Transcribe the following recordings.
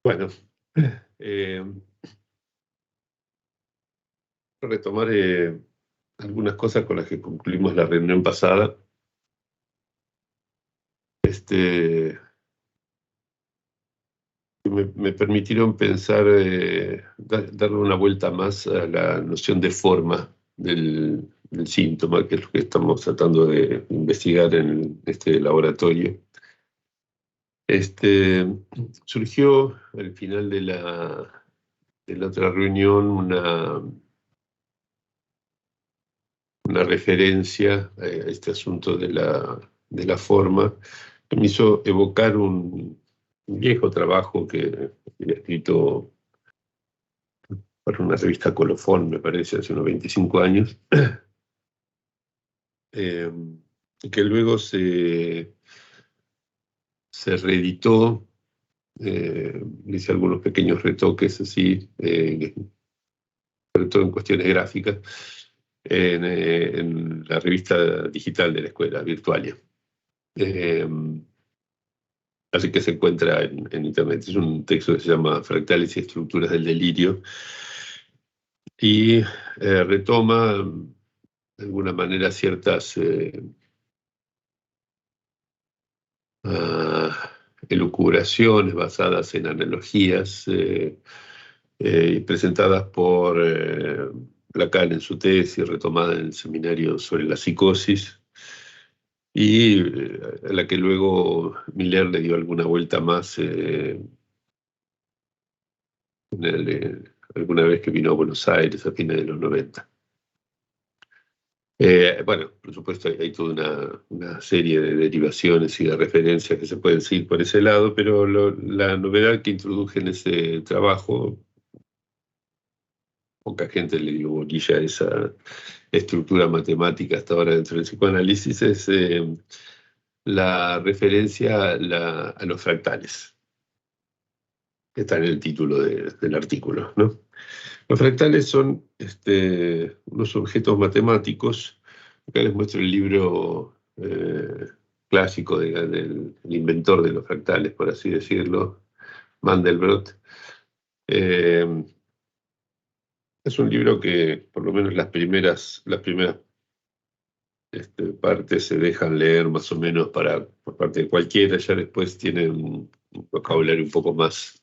Bueno, eh, retomar algunas cosas con las que concluimos la reunión pasada. Me permitieron pensar, darle una vuelta más a la noción de forma del síntoma, que es lo que estamos tratando de investigar en este laboratorio. Surgió al final de la otra reunión una referencia a este asunto de la forma, que me hizo evocar un viejo trabajo que había escrito para una revista Colofón, me parece, hace unos 25 años, que luego se reeditó, hice algunos pequeños retoques así, sobre todo en cuestiones gráficas, en la revista digital de la escuela, Virtualia. Así que se encuentra en internet. Es un texto que se llama Fractales y estructuras del delirio, y retoma de alguna manera ciertas elucubraciones basadas en analogías presentadas por Lacan en su tesis, retomada en el seminario sobre la psicosis, y a la que luego Miller le dio alguna vuelta más alguna vez que vino a Buenos Aires a fines de los 90. Bueno, por supuesto hay toda una serie de derivaciones y de referencias que se pueden seguir por ese lado, pero la novedad que introduje en ese trabajo, poca gente le dio bolilla a esa estructura matemática hasta ahora dentro del psicoanálisis, es la referencia a los fractales, que está en el título del artículo, ¿no? Los fractales son unos objetos matemáticos. Acá les muestro el libro clásico del inventor de los fractales, por así decirlo, Mandelbrot. Es un libro que, por lo menos las primeras partes se dejan leer más o menos por parte de cualquiera. Ya después tienen un vocabulario un poco más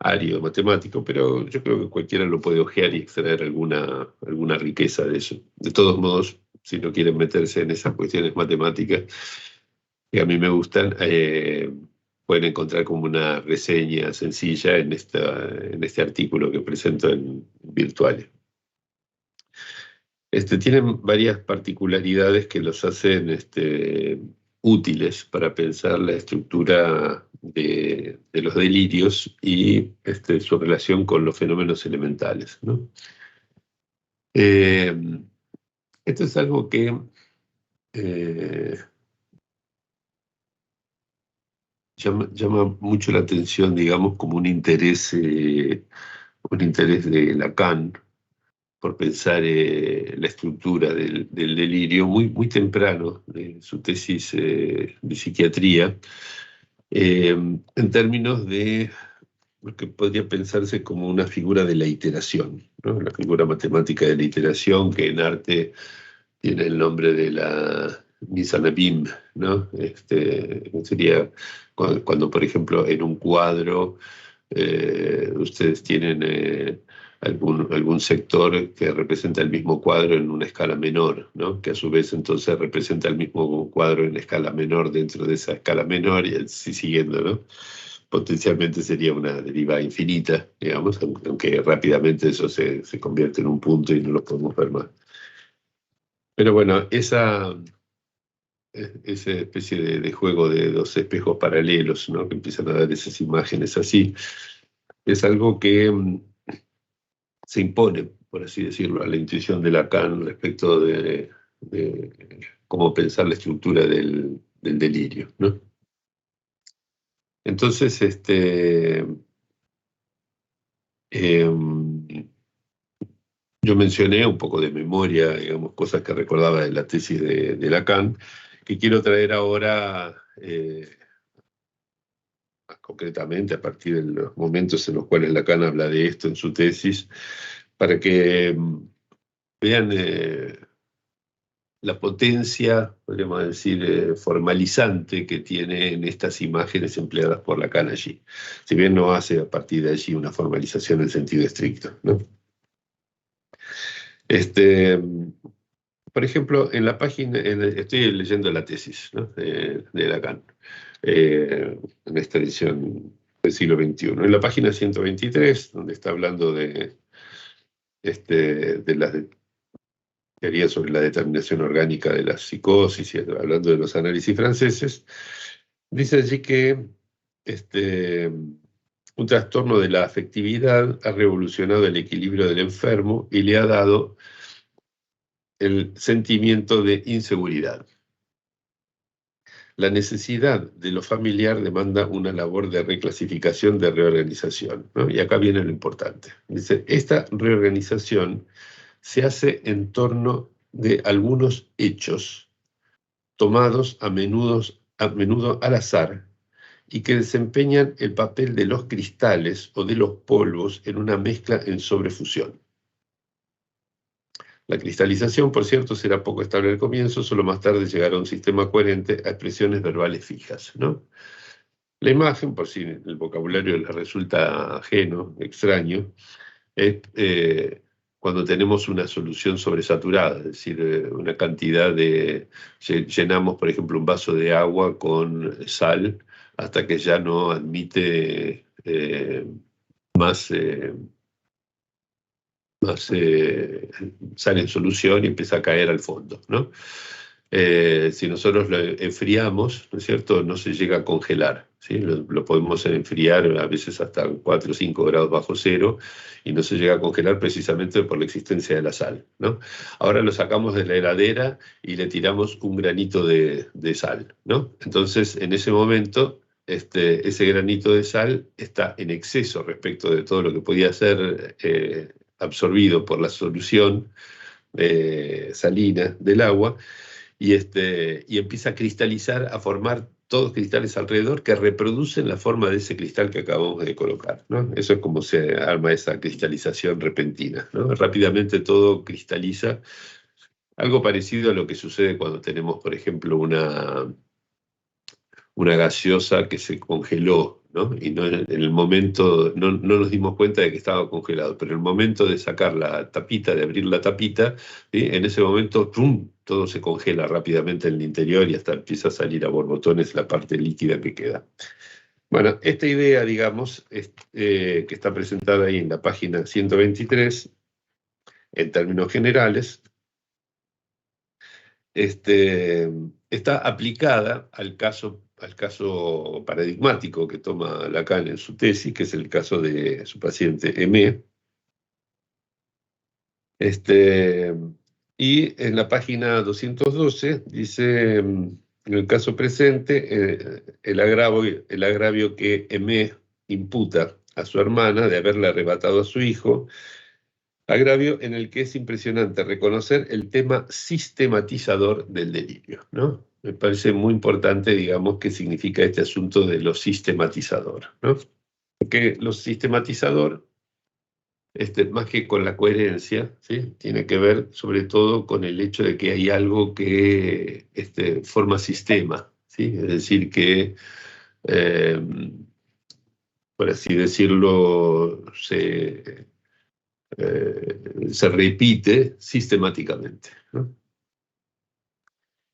árido matemático, pero yo creo que cualquiera lo puede hojear y extraer alguna riqueza de eso. De todos modos, si no quieren meterse en esas cuestiones matemáticas que a mí me gustan, pueden encontrar como una reseña sencilla en este artículo que presento en Virtualia. Tienen varias particularidades que los hacen útiles para pensar la estructura de los delirios y su relación con los fenómenos elementales, ¿no? Esto es algo que llama mucho la atención, digamos, como un interés de Lacan por pensar la estructura del delirio muy, muy temprano de su tesis de psiquiatría, en términos de lo que podría pensarse como una figura de la iteración, ¿no? La figura matemática de la iteración, que en arte tiene el nombre de la Nizanabim, ¿no? Sería cuando, por ejemplo, en un cuadro ustedes tienen algún sector que representa el mismo cuadro en una escala menor, ¿no? Que a su vez entonces representa el mismo cuadro en escala menor dentro de esa escala menor, y así siguiendo, ¿no? Potencialmente sería una deriva infinita, digamos, aunque rápidamente eso se convierte en un punto y no lo podemos ver más. Pero bueno, esa especie de juego de dos espejos paralelos, ¿no? Que empiezan a dar esas imágenes así, es algo que se impone, por así decirlo, a la intuición de Lacan respecto de cómo pensar la estructura del delirio, ¿no? Entonces, yo mencioné un poco de memoria, digamos, cosas que recordaba de la tesis de Lacan, que quiero traer ahora concretamente a partir de los momentos en los cuales Lacan habla de esto en su tesis, para que vean la potencia, podríamos decir, formalizante que tiene en estas imágenes empleadas por Lacan allí. Si bien no hace a partir de allí una formalización en sentido estricto, ¿no? Por ejemplo, en la página, estoy leyendo la tesis, ¿no?, de Lacan, en esta edición del siglo XXI. En la página 123, donde está hablando de las teorías sobre la determinación orgánica de la psicosis, y hablando de los análisis franceses, dice allí que un trastorno de la afectividad ha revolucionado el equilibrio del enfermo y le ha dado el sentimiento de inseguridad. La necesidad de lo familiar demanda una labor de reclasificación, de reorganización, ¿no? Y acá viene lo importante. Dice, esta reorganización se hace en torno de algunos hechos tomados a menudo al azar y que desempeñan el papel de los cristales o de los polvos en una mezcla en sobrefusión. La cristalización, por cierto, será poco estable al comienzo, solo más tarde llegará a un sistema coherente a expresiones verbales fijas, ¿no? La imagen, por si el vocabulario le resulta ajeno, extraño, es cuando tenemos una solución sobresaturada, es decir, una cantidad de... Llenamos, por ejemplo, un vaso de agua con sal hasta que ya no admite más sale en solución y empieza a caer al fondo, ¿no? Si nosotros lo enfriamos, ¿no es cierto?, no se llega a congelar, ¿sí? Lo podemos enfriar a veces hasta 4 o 5 grados bajo cero y no se llega a congelar precisamente por la existencia de la sal, ¿no? Ahora lo sacamos de la heladera y le tiramos un granito de sal, ¿no? Entonces, en ese momento, ese granito de sal está en exceso respecto de todo lo que podía ser absorbido por la solución salina del agua, y empieza a cristalizar, a formar todos cristales alrededor que reproducen la forma de ese cristal que acabamos de colocar, ¿no? Eso es como se arma esa cristalización repentina, ¿no? Rápidamente todo cristaliza, algo parecido a lo que sucede cuando tenemos, por ejemplo, una gaseosa que se congeló, ¿no? Y no, en el momento no nos dimos cuenta de que estaba congelado, pero en el momento de sacar la tapita, de abrir la tapita, ¿sí?, en ese momento ¡pum!, todo se congela rápidamente en el interior y hasta empieza a salir a borbotones la parte líquida que queda. Bueno, esta idea, digamos, que está presentada ahí en la página 123, en términos generales, está aplicada al caso paradigmático que toma Lacan en su tesis, que es el caso de su paciente M. Y en la página 212 dice, en el caso presente, el agravio que M imputa a su hermana de haberle arrebatado a su hijo, agravio en el que es impresionante reconocer el tema sistematizador del delirio, ¿no? Me parece muy importante, digamos, qué significa este asunto de lo sistematizador, ¿no? Porque lo sistematizador, más que con la coherencia, ¿sí?, tiene que ver sobre todo con el hecho de que hay algo que forma sistema, ¿sí? Es decir, que, por así decirlo, se repite sistemáticamente, ¿no?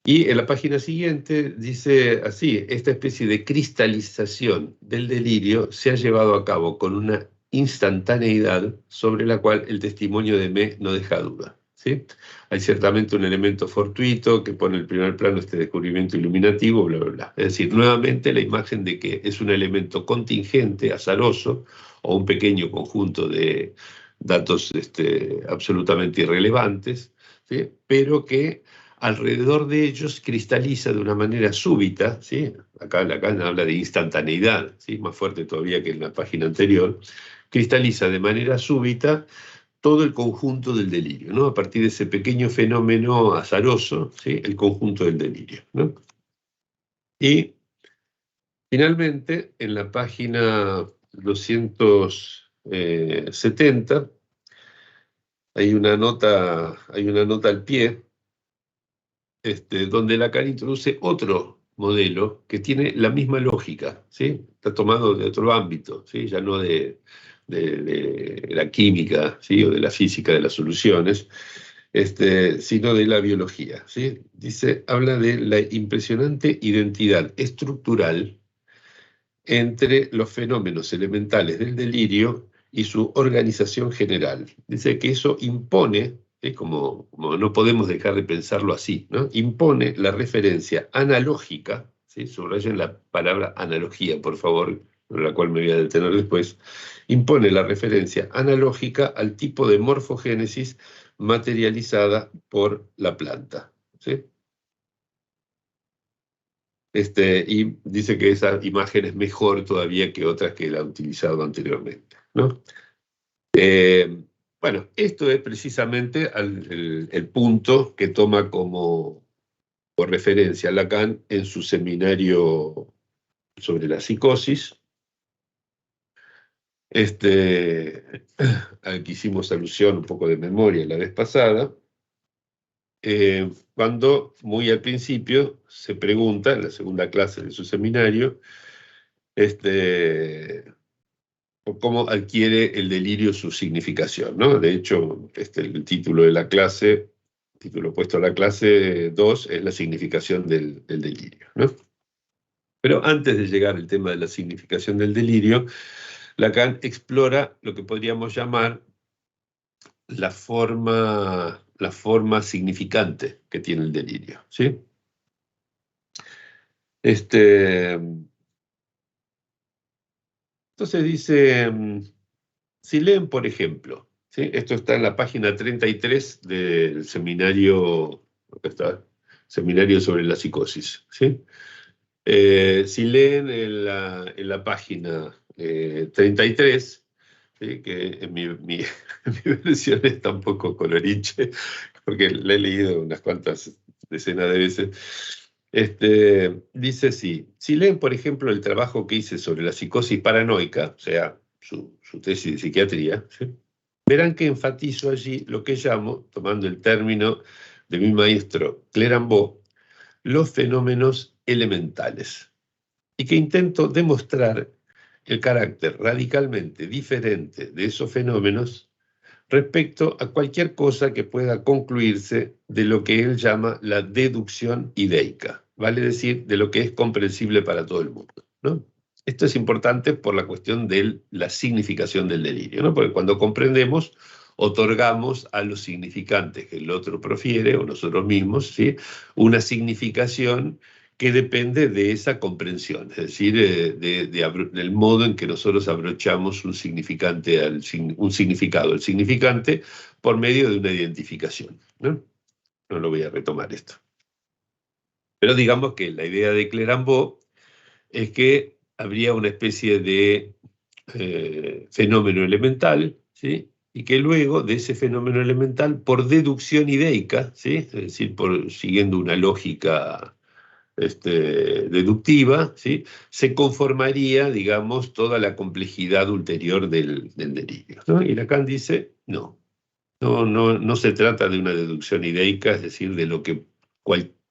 Y en la página siguiente dice así: esta especie de cristalización del delirio se ha llevado a cabo con una instantaneidad sobre la cual el testimonio de Me no deja duda, ¿sí? Hay ciertamente un elemento fortuito que pone en el primer plano este descubrimiento iluminativo, bla, bla, bla. Es decir, nuevamente la imagen de que es un elemento contingente, azaroso, o un pequeño conjunto de datos absolutamente irrelevantes, ¿sí?, pero que alrededor de ellos cristaliza de una manera súbita, ¿sí? Acá Lacan habla de instantaneidad, ¿sí?, más fuerte todavía que en la página anterior, cristaliza de manera súbita todo el conjunto del delirio, ¿no? A partir de ese pequeño fenómeno azaroso, ¿sí?, el conjunto del delirio, ¿no? Y Finalmente, en la página 270 hay una nota al pie, donde Lacan introduce otro modelo que tiene la misma lógica, ¿sí? Está tomado de otro ámbito, ¿sí? Ya no de la química, ¿sí? O de la física de las soluciones, sino de la biología, ¿sí? Habla de la impresionante identidad estructural entre los fenómenos elementales del delirio y su organización general. Dice que eso impone, como no podemos dejar de pensarlo así, ¿no? Impone la referencia analógica, ¿sí? Subrayen la palabra analogía, por favor, con la cual me voy a detener después, impone la referencia analógica al tipo de morfogénesis materializada por la planta, ¿sí? Y dice que esa imagen es mejor todavía que otras que él ha utilizado anteriormente, ¿no? Eh, bueno, esto es precisamente el punto que toma por referencia Lacan en su seminario sobre la psicosis, al que hicimos alusión un poco de memoria la vez pasada, cuando muy al principio se pregunta, en la segunda clase de su seminario, o cómo adquiere el delirio su significación, ¿no? De hecho, el título de la clase, el título puesto a la clase 2 es la significación del delirio, ¿no? Pero antes de llegar al tema de la significación del delirio, Lacan explora lo que podríamos llamar la forma significante que tiene el delirio, ¿sí? Entonces dice, si leen, por ejemplo, ¿sí? Esto está en la página 33 del seminario, acá está, seminario sobre la psicosis, ¿sí? Si leen en la página 33, ¿sí? Que en mi mi versión está un poco colorinche, porque la he leído unas cuantas decenas de veces, dice sí, si leen, por ejemplo, el trabajo que hice sobre la psicosis paranoica, o sea, su tesis de psiquiatría, ¿sí? Verán que enfatizo allí lo que llamo, tomando el término de mi maestro Clérambault, los fenómenos elementales, y que intento demostrar el carácter radicalmente diferente de esos fenómenos respecto a cualquier cosa que pueda concluirse de lo que él llama la deducción ideica, vale decir, de lo que es comprensible para todo el mundo, ¿no? Esto es importante por la cuestión de la significación del delirio, ¿no? Porque cuando comprendemos, otorgamos a los significantes que el otro profiere, o nosotros mismos, ¿sí? Una significación que depende de esa comprensión, es decir, del modo en que nosotros abrochamos un significado al significante por medio de una identificación, ¿no? No lo voy a retomar esto. Pero digamos que la idea de Clérambault es que habría una especie de fenómeno elemental, ¿sí? Y que luego de ese fenómeno elemental, por deducción ideica, ¿sí? Es decir, siguiendo una lógica deductiva, ¿sí? Se conformaría, digamos, toda la complejidad ulterior del delirio, ¿no? Y Lacan dice, no se trata de una deducción ideica, es decir, de lo que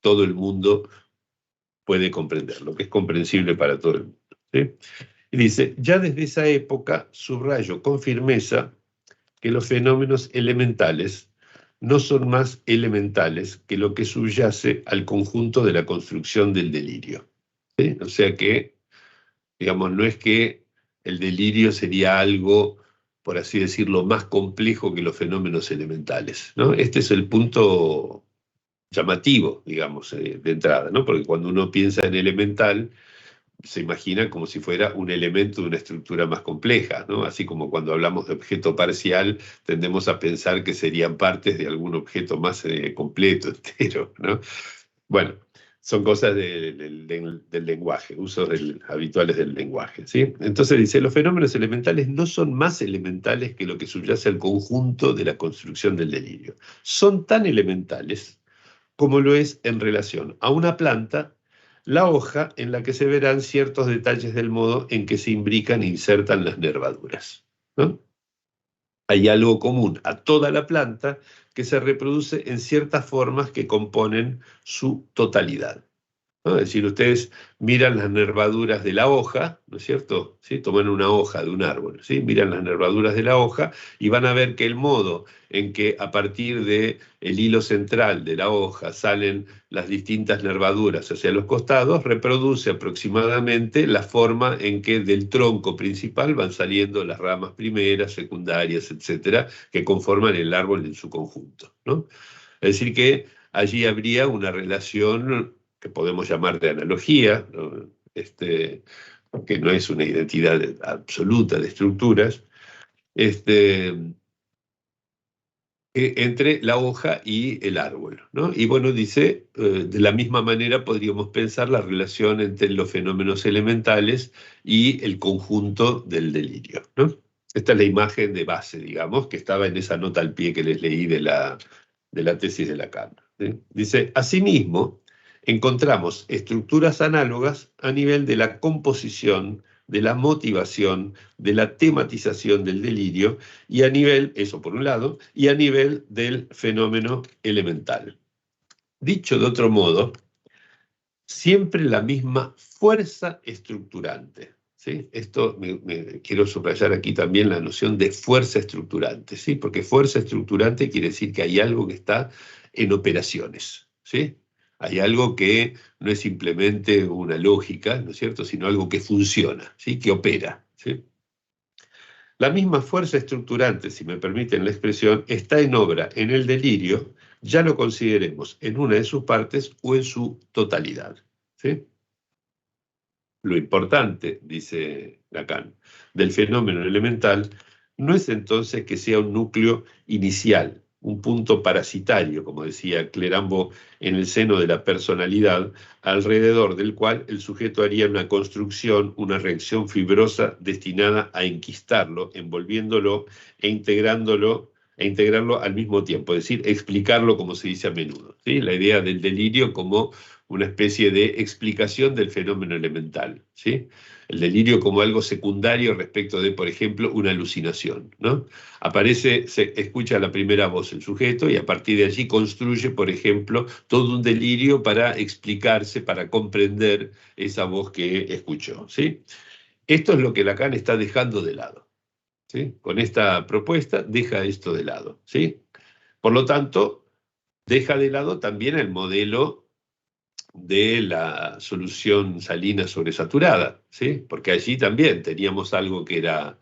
todo el mundo puede comprender, lo que es comprensible para todo el mundo, ¿sí? Y dice, ya desde esa época subrayo con firmeza que los fenómenos elementales no son más elementales que lo que subyace al conjunto de la construcción del delirio, ¿sí? O sea que, digamos, no es que el delirio sería algo, por así decirlo, más complejo que los fenómenos elementales, ¿no? Este es el punto llamativo, digamos, de entrada, ¿no? Porque cuando uno piensa en elemental, se imagina como si fuera un elemento de una estructura más compleja, ¿no? Así como cuando hablamos de objeto parcial, tendemos a pensar que serían partes de algún objeto más completo, entero, ¿no? Bueno, son cosas del lenguaje, usos habituales del lenguaje, ¿sí? Entonces dice, los fenómenos elementales no son más elementales que lo que subyace al conjunto de la construcción del delirio. Son tan elementales como lo es en relación a una planta la hoja en la que se verán ciertos detalles del modo en que se imbrican e insertan las nervaduras, ¿no? Hay algo común a toda la planta que se reproduce en ciertas formas que componen su totalidad, ¿no? Es decir, ustedes miran las nervaduras de la hoja, ¿no es cierto? ¿Sí? Toman una hoja de un árbol, ¿sí? Miran las nervaduras de la hoja y van a ver que el modo en que a partir del hilo central de la hoja salen las distintas nervaduras hacia los costados reproduce aproximadamente la forma en que del tronco principal van saliendo las ramas primeras, secundarias, etcétera, que conforman el árbol en su conjunto, ¿no? Es decir, que allí habría una relación que podemos llamar de analogía, ¿no? Que no es una identidad absoluta de estructuras, entre la hoja y el árbol, ¿no? Y bueno, dice, de la misma manera podríamos pensar la relación entre los fenómenos elementales y el conjunto del delirio, ¿no? Esta es la imagen de base, digamos, que estaba en esa nota al pie que les leí de la tesis de Lacan, ¿sí? Dice, asimismo, encontramos estructuras análogas a nivel de la composición, de la motivación, de la tematización del delirio, y a nivel, eso por un lado, y a nivel del fenómeno elemental. Dicho de otro modo, siempre la misma fuerza estructurante, ¿sí? Esto quiero subrayar aquí también la noción de fuerza estructurante, ¿sí? Porque fuerza estructurante quiere decir que hay algo que está en operaciones, ¿sí? Hay algo que no es simplemente una lógica, ¿no es cierto?, sino algo que funciona, ¿sí? Que opera, ¿sí? La misma fuerza estructurante, si me permiten la expresión, está en obra en el delirio, ya lo consideremos en una de sus partes o en su totalidad, ¿sí? Lo importante, dice Lacan, del fenómeno elemental no es entonces que sea un núcleo inicial, un punto parasitario, como decía Clerambault, en el seno de la personalidad, alrededor del cual el sujeto haría una construcción, una reacción fibrosa destinada a enquistarlo, envolviéndolo e integrarlo al mismo tiempo, es decir, explicarlo como se dice a menudo, ¿sí? La idea del delirio como una especie de explicación del fenómeno elemental, ¿sí? El delirio como algo secundario respecto de, por ejemplo, una alucinación, ¿no? Aparece, se escucha la primera voz el sujeto y a partir de allí construye, por ejemplo, todo un delirio para explicarse, para comprender esa voz que escuchó, ¿sí? Esto es lo que Lacan está dejando de lado, ¿sí? Con esta propuesta deja esto de lado, ¿sí? Por lo tanto, deja de lado también el modelo de la solución salina sobresaturada, ¿sí? Porque allí también teníamos algo que era,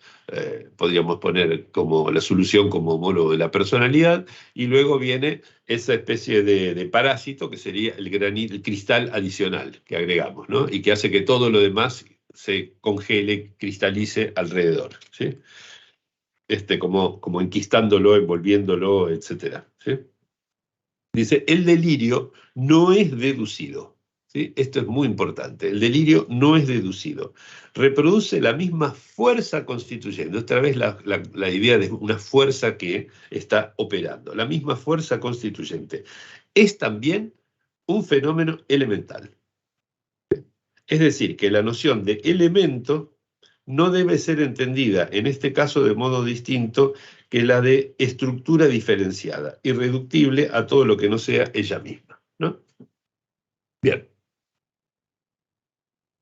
podríamos poner como la solución como homólogo de la personalidad, y luego viene esa especie de parásito que sería el cristal adicional que agregamos, ¿no? Y que hace que todo lo demás se congele, cristalice alrededor, ¿sí? Como enquistándolo, envolviéndolo, etcétera, ¿sí? Dice, el delirio no es deducido, ¿sí? Esto es muy importante, el delirio no es deducido. Reproduce la misma fuerza constituyente, otra vez la idea de una fuerza que está operando, la misma fuerza constituyente. Es también un fenómeno elemental. Es decir, que la noción de elemento no debe ser entendida en este caso de modo distinto que la de estructura diferenciada, irreductible a todo lo que no sea ella misma, ¿no? Bien.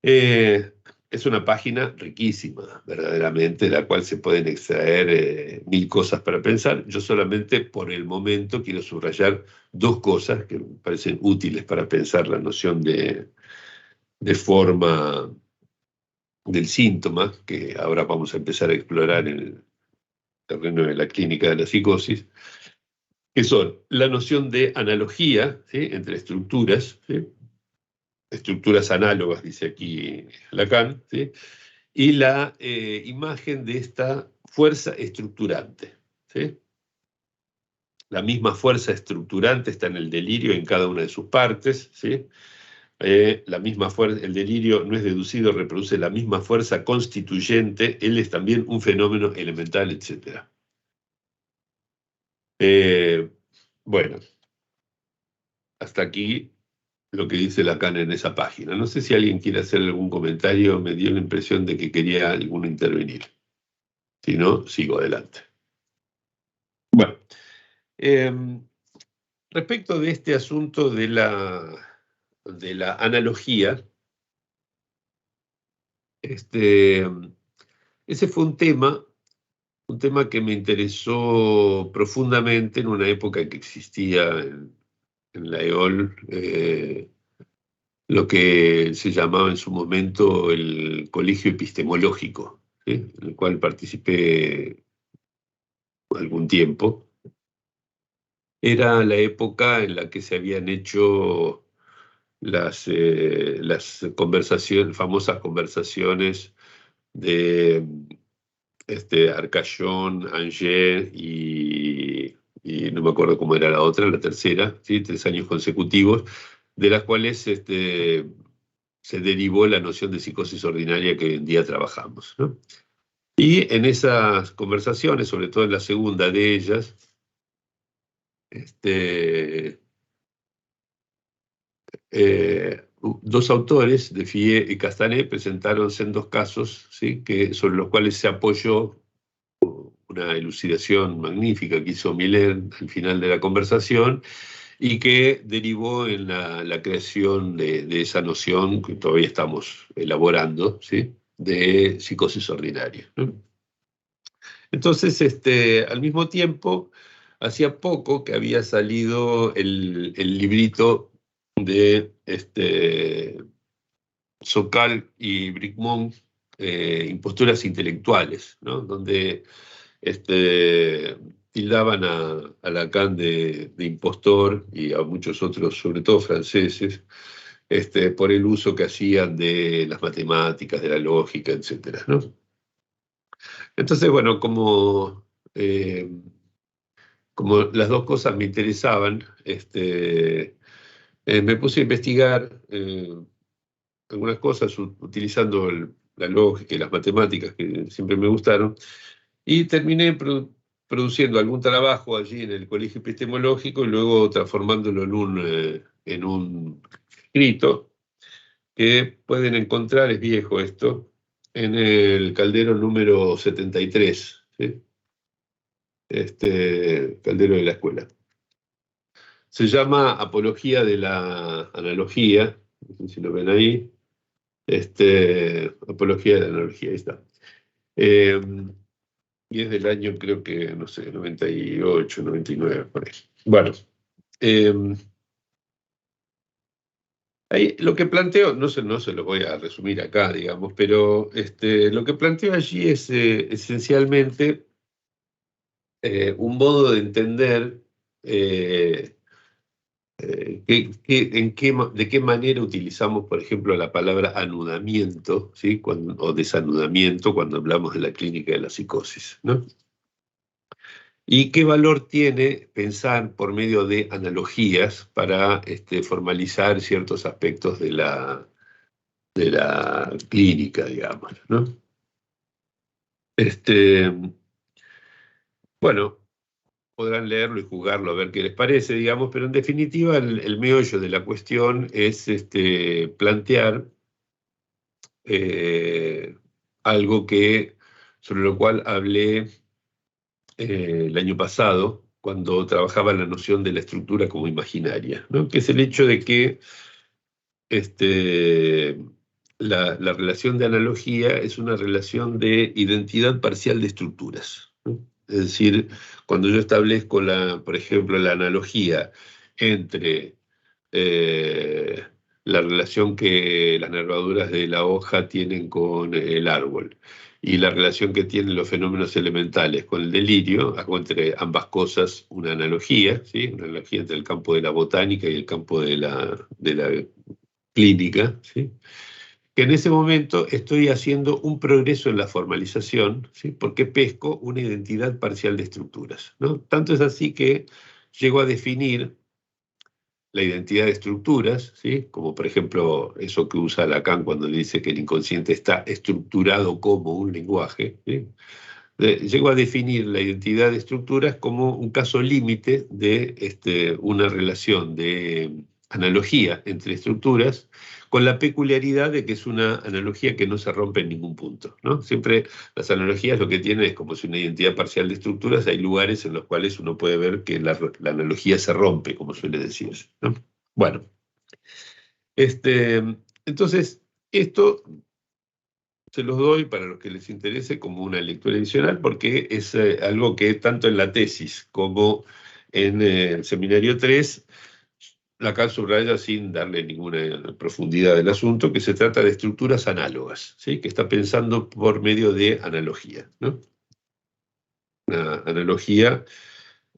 Es una página riquísima, verdaderamente, de la cual se pueden extraer mil cosas para pensar. Yo solamente por el momento quiero subrayar dos cosas que me parecen útiles para pensar la noción de forma del síntoma, que ahora vamos a empezar a explorar en el terreno de la clínica de la psicosis, que son la noción de analogía, ¿sí?, entre estructuras, ¿sí?, estructuras análogas, dice aquí Lacan, ¿sí?, y la imagen de esta fuerza estructurante, ¿sí? La misma fuerza estructurante está en el delirio en cada una de sus partes, ¿sí? La misma fuerza, el delirio no es deducido, reproduce la misma fuerza constituyente, él es también un fenómeno elemental, etc. Bueno, hasta aquí lo que dice Lacan en esa página. No sé si alguien quiere hacer algún comentario, me dio la impresión de que quería alguno intervenir. Si no, sigo adelante. Bueno, respecto de este asunto de la analogía, ese fue un tema que me interesó profundamente en una época que existía en la EOL, lo que se llamaba en su momento el Colegio Epistemológico, ¿sí? En el cual participé algún tiempo. Era la época en la que se habían hecho las conversaciones, famosas conversaciones de Arcachon, Angers y no me acuerdo cómo era la otra, la tercera, ¿sí? 3 años consecutivos, de las cuales se derivó la noción de psicosis ordinaria que hoy en día trabajamos, ¿no? Y en esas conversaciones, sobre todo en la segunda de ellas, dos autores, Defié y Castanet, presentaron sendos casos, ¿sí? Sobre los cuales se apoyó una elucidación magnífica que hizo Miller al final de la conversación y que derivó en la creación de esa noción que todavía estamos elaborando, ¿sí? De psicosis ordinaria, ¿no? Entonces, al mismo tiempo, hacía poco que había salido el librito de Sokal y Bricmont, Imposturas intelectuales, ¿no? Donde tildaban a Lacan de impostor y a muchos otros, sobre todo franceses, por el uso que hacían de las matemáticas, de la lógica, etcétera, ¿no? Entonces, bueno, como las dos cosas me interesaban, me puse a investigar algunas cosas utilizando la lógica y las matemáticas que siempre me gustaron, y terminé produciendo algún trabajo allí en el Colegio Epistemológico y luego transformándolo en un escrito que pueden encontrar, es viejo esto, en el Caldero número 73, ¿sí? Caldero de la escuela. Se llama Apología de la Analogía, no sé si lo ven ahí, Apología de la Analogía, ahí está. Y es del año, creo que, no sé, 98, 99, por ahí. Bueno, eh, ahí lo que planteo, no se lo voy a resumir acá, digamos, pero lo que planteo allí es esencialmente un modo de entender de qué manera utilizamos, por ejemplo, la palabra anudamiento, ¿sí? O desanudamiento cuando hablamos de la clínica de la psicosis, ¿no? Y qué valor tiene pensar por medio de analogías para formalizar ciertos aspectos de la clínica, digamos, ¿no? Bueno, podrán leerlo y jugarlo a ver qué les parece, digamos, pero en definitiva el meollo de la cuestión es plantear eh, algo sobre lo cual hablé el año pasado, cuando trabajaba la noción de la estructura como imaginaria, ¿no? Que es el hecho de que la relación de analogía es una relación de identidad parcial de estructuras, ¿no? Es decir, cuando yo establezco, por ejemplo, la analogía entre eh, la relación que las nervaduras de la hoja tienen con el árbol y la relación que tienen los fenómenos elementales con el delirio, hago entre ambas cosas una analogía, ¿sí? Una analogía entre el campo de la botánica y el campo de la clínica, ¿sí? Que en ese momento estoy haciendo un progreso en la formalización, ¿sí? Porque pesco una identidad parcial de estructuras, ¿no? Tanto es así que llego a definir la identidad de estructuras, ¿sí? Como por ejemplo eso que usa Lacan cuando dice que el inconsciente está estructurado como un lenguaje, ¿sí? Llego a definir la identidad de estructuras como un caso límite de una relación de analogía entre estructuras, con la peculiaridad de que es una analogía que no se rompe en ningún punto, ¿no? Siempre las analogías lo que tienen es como si una identidad parcial de estructuras, hay lugares en los cuales uno puede ver que la analogía se rompe, como suele decirse, ¿no? Bueno, entonces, esto se los doy para los que les interese como una lectura adicional, porque es algo que tanto en la tesis como en el seminario 3, Lacan subraya sin darle ninguna profundidad del asunto, que se trata de estructuras análogas, ¿sí? Que está pensando por medio de analogía, ¿no? Una analogía,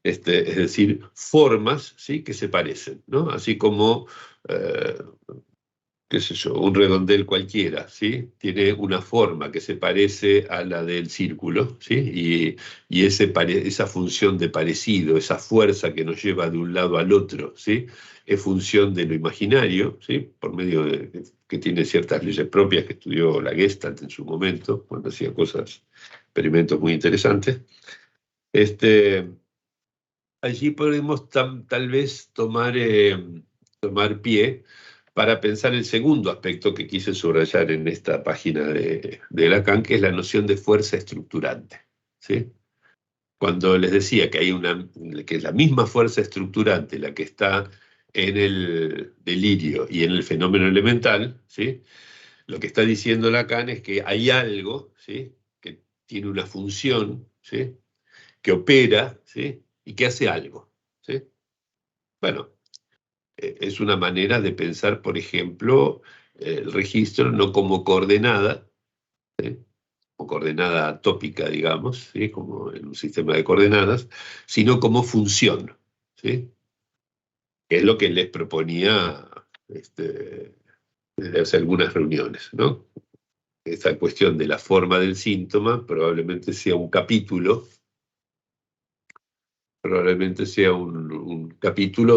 es decir, formas, ¿sí? Que se parecen, ¿no? Así como eh, qué sé yo, un redondel cualquiera, ¿sí? Tiene una forma que se parece a la del círculo, ¿sí? Y esa función de parecido, esa fuerza que nos lleva de un lado al otro, ¿sí? Es función de lo imaginario, ¿sí? Por medio de que tiene ciertas leyes propias que estudió la Gestalt en su momento, cuando hacía experimentos muy interesantes. Allí podemos tal vez tomar pie para pensar el segundo aspecto que quise subrayar en esta página de Lacan, que es la noción de fuerza estructurante, ¿sí? Cuando les decía que es la misma fuerza estructurante la que está en el delirio y en el fenómeno elemental, ¿sí? Lo que está diciendo Lacan es que hay algo, ¿sí? Que tiene una función, ¿sí? Que opera, ¿sí? Y que hace algo, ¿sí? Bueno, es una manera de pensar, por ejemplo, el registro no como coordenada, ¿sí? O coordenada tópica, digamos, ¿sí? Como en un sistema de coordenadas, sino como función, ¿sí? Que es lo que les proponía desde hace algunas reuniones, ¿no? Esta cuestión de la forma del síntoma probablemente sea un capítulo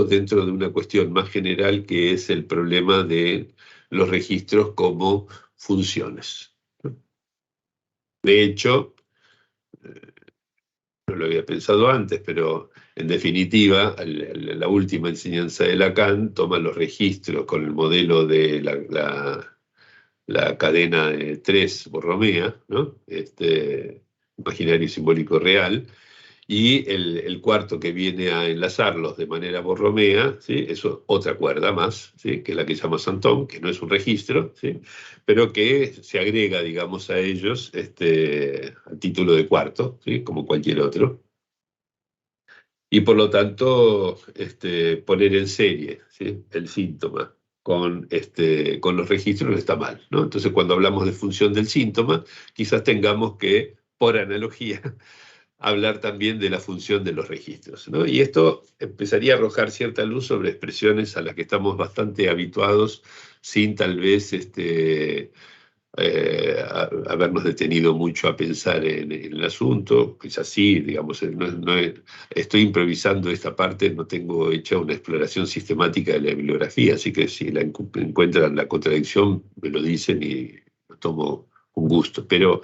dentro de una cuestión más general que es el problema de los registros como funciones. De hecho, no lo había pensado antes, pero en definitiva, la última enseñanza de Lacan toma los registros con el modelo de la cadena de tres borromea, ¿no? Imaginario y simbólico real, y el cuarto que viene a enlazarlos de manera borromea, ¿sí? Eso otra cuerda más, ¿sí? Que es la que se llama Santón, que no es un registro, ¿sí? Pero que se agrega, digamos, a ellos al título de cuarto, ¿sí? Como cualquier otro. Y por lo tanto, poner en serie, ¿sí? El síntoma con los registros no está mal, ¿no? Entonces, cuando hablamos de función del síntoma, quizás tengamos que, por analogía, hablar también de la función de los registros, ¿no? Y esto empezaría a arrojar cierta luz sobre expresiones a las que estamos bastante habituados, sin tal vez habernos detenido mucho a pensar en el asunto. Quizás sí, digamos, estoy improvisando esta parte, no tengo hecha una exploración sistemática de la bibliografía, así que si encuentran la contradicción, me lo dicen y lo tomo con gusto. Pero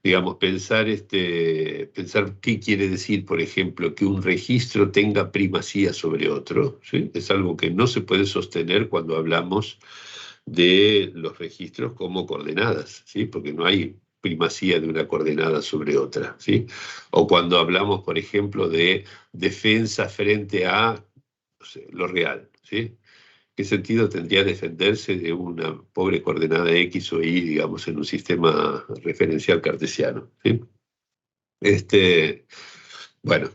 digamos, pensar qué quiere decir, por ejemplo, que un registro tenga primacía sobre otro, ¿sí? Es algo que no se puede sostener cuando hablamos de los registros como coordenadas, ¿sí? Porque no hay primacía de una coordenada sobre otra, ¿sí? O cuando hablamos, por ejemplo, de defensa frente a, no sé, lo real, ¿sí? ¿Qué sentido tendría defenderse de una pobre coordenada X o Y, digamos, en un sistema referencial cartesiano? ¿Sí? Bueno,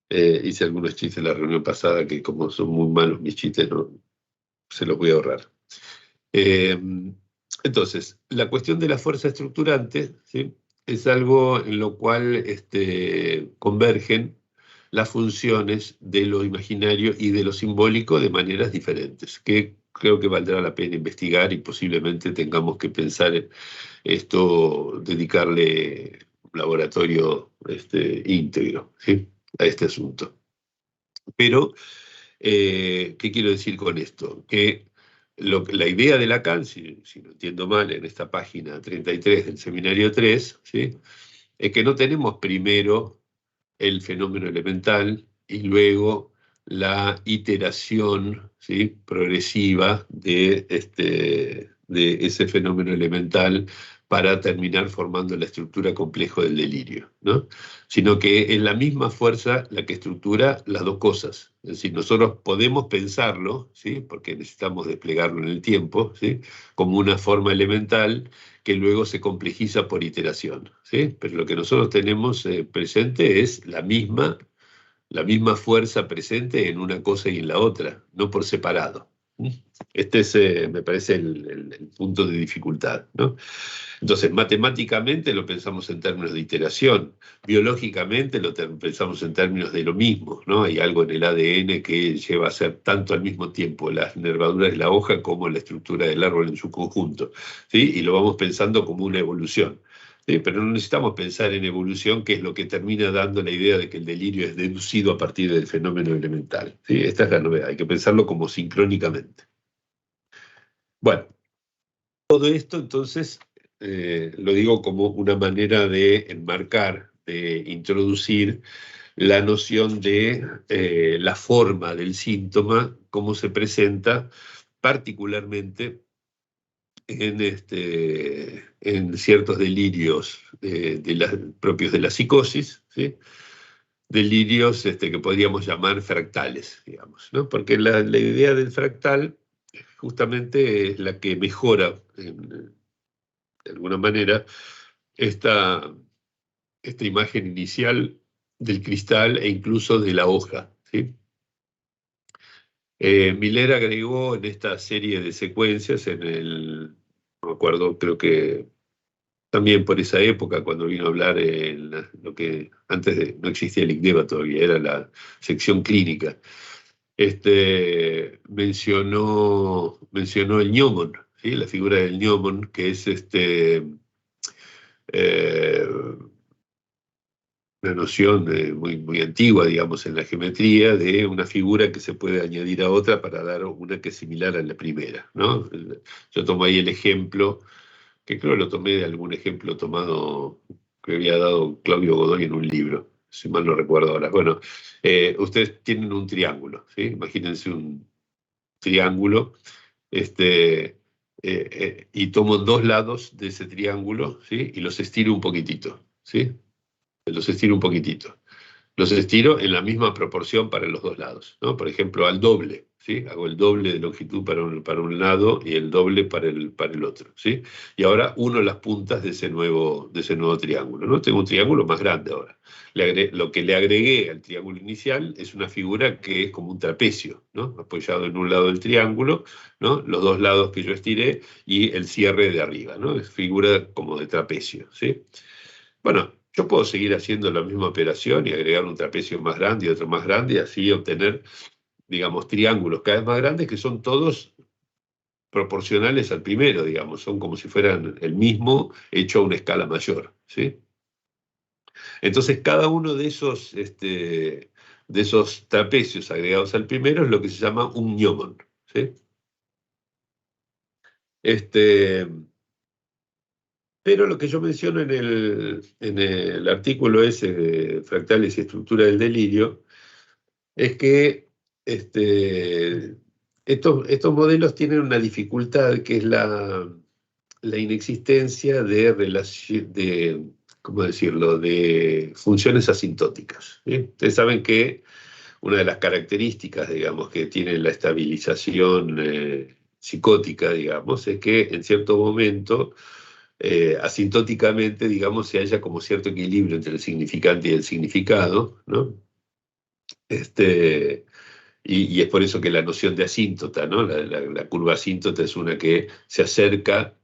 hice algunos chistes en la reunión pasada que como son muy malos mis chistes, no, se los voy a ahorrar. Eh, entonces, la cuestión de la fuerza estructurante, ¿sí? Es algo en lo cual convergen las funciones de lo imaginario y de lo simbólico de maneras diferentes, que creo que valdrá la pena investigar y posiblemente tengamos que pensar en esto, dedicarle un laboratorio íntegro, ¿sí? A este asunto. Pero, ¿qué quiero decir con esto? Que la idea de Lacan, si no entiendo mal, en esta página 33 del seminario 3, ¿sí? Es que no tenemos primero el fenómeno elemental y luego la iteración, ¿sí?, progresiva de ese fenómeno elemental para terminar formando la estructura compleja del delirio, ¿no? Sino que es la misma fuerza la que estructura las dos cosas. Es decir, nosotros podemos pensarlo, ¿sí?, porque necesitamos desplegarlo en el tiempo, ¿sí?, como una forma elemental que luego se complejiza por iteración, ¿sí? Pero lo que nosotros tenemos presente es la misma fuerza presente en una cosa y en la otra, no por separado. Este es, me parece, el punto de dificultad, ¿no? Entonces, matemáticamente lo pensamos en términos de iteración, biológicamente pensamos en términos de lo mismo, ¿no? Hay algo en el ADN que lleva a ser tanto al mismo tiempo las nervaduras de la hoja como la estructura del árbol en su conjunto, ¿sí? Y lo vamos pensando como una evolución. ¿Sí? Pero no necesitamos pensar en evolución, que es lo que termina dando la idea de que el delirio es deducido a partir del fenómeno elemental, ¿sí? Esta es la novedad, hay que pensarlo como sincrónicamente. Bueno, todo esto entonces lo digo como una manera de enmarcar, de introducir la noción de la forma del síntoma, cómo se presenta particularmente en ciertos delirios propios de la psicosis, ¿sí? Delirios que podríamos llamar fractales, digamos, ¿no? Porque la idea del fractal justamente es la que mejora, de alguna manera, esta, esta imagen inicial del cristal e incluso de la hoja, ¿sí? Miller agregó en esta serie de secuencias, no me acuerdo, creo que también por esa época, cuando vino a hablar en lo que no existía el ICDEVA todavía, era la sección clínica, mencionó el gnomon, ¿sí?, la figura del gnomon, que es eh, una noción muy, muy antigua, digamos, en la geometría, de una figura que se puede añadir a otra para dar una que es similar a la primera, ¿no? Yo tomo ahí el ejemplo, que creo que lo tomé de algún ejemplo tomado que había dado Claudio Godoy en un libro, si mal no recuerdo ahora. Bueno, ustedes tienen un triángulo, ¿sí? Imagínense un triángulo, y tomo dos lados de ese triángulo, ¿sí?, y los estiro un poquitito, ¿sí? Los estiro un poquitito. Los estiro en la misma proporción para los dos lados, ¿no? Por ejemplo, al doble, ¿sí? Hago el doble de longitud para un lado y el doble para el otro, ¿sí? Y ahora uno las puntas de ese nuevo triángulo, ¿no? Tengo un triángulo más grande ahora. Lo que le agregué al triángulo inicial es una figura que es como un trapecio, ¿no? Apoyado en un lado del triángulo, ¿no? Los dos lados que yo estiré y el cierre de arriba, ¿no? Es figura como de trapecio, ¿sí? Bueno, yo puedo seguir haciendo la misma operación y agregar un trapecio más grande y otro más grande y así obtener, digamos, triángulos cada vez más grandes que son todos proporcionales al primero, digamos, son como si fueran el mismo hecho a una escala mayor, ¿sí? Entonces, cada uno de esos trapecios agregados al primero es lo que se llama un gnomon, ¿sí? Este, Pero lo que yo menciono en el artículo ese de Fractales y Estructura del Delirio es que estos modelos tienen una dificultad que es la inexistencia ¿cómo decirlo?, de funciones asintóticas, ¿sí? Ustedes saben que una de las características, digamos, que tiene la estabilización psicótica, digamos, es que en cierto momento asintóticamente, digamos, se haya como cierto equilibrio entre el significante y el significado, ¿no? Y es por eso que la noción de asíntota, ¿no? La curva asíntota es una que se acerca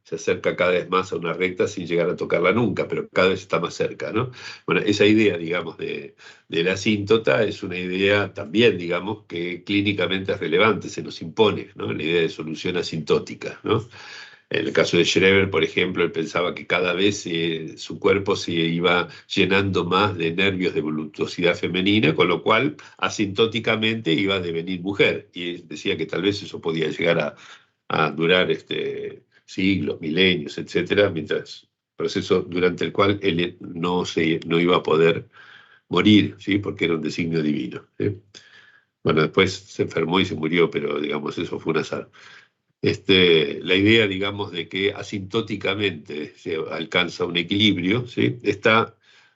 cada vez más a una recta sin llegar a tocarla nunca, pero cada vez está más cerca, ¿no? Bueno, esa idea, digamos, de la asíntota es una idea también, digamos, que clínicamente es relevante, se nos impone, ¿no? La idea de solución asintótica, ¿no? En el caso de Schreber, por ejemplo, él pensaba que cada vez su cuerpo se iba llenando más de nervios de voluptuosidad femenina, con lo cual asintóticamente iba a devenir mujer. Y él decía que tal vez eso podía llegar a durar siglos, milenios, etcétera, mientras proceso durante el cual él no iba a poder morir, ¿sí?, porque era un designio divino, ¿sí? Bueno, después se enfermó y se murió, pero digamos, eso fue un azar. La idea, digamos, de que asintóticamente se alcanza un equilibrio, ¿sí?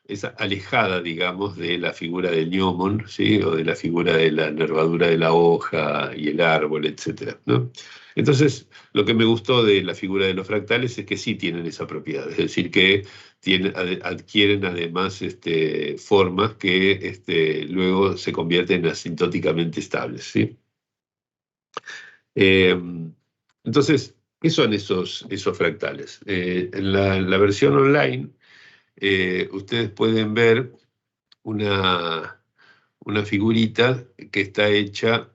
Es alejada, digamos, de la figura del gnomon, ¿sí? O de la figura de la nervadura de la hoja y el árbol, etcétera, ¿no? Entonces, lo que me gustó de la figura de los fractales es que sí tienen esa propiedad, es decir, que adquieren además formas que luego se convierten en asintóticamente estables, ¿sí? Eh, entonces, ¿qué son esos fractales? En la versión online, ustedes pueden ver una figurita que está hecha.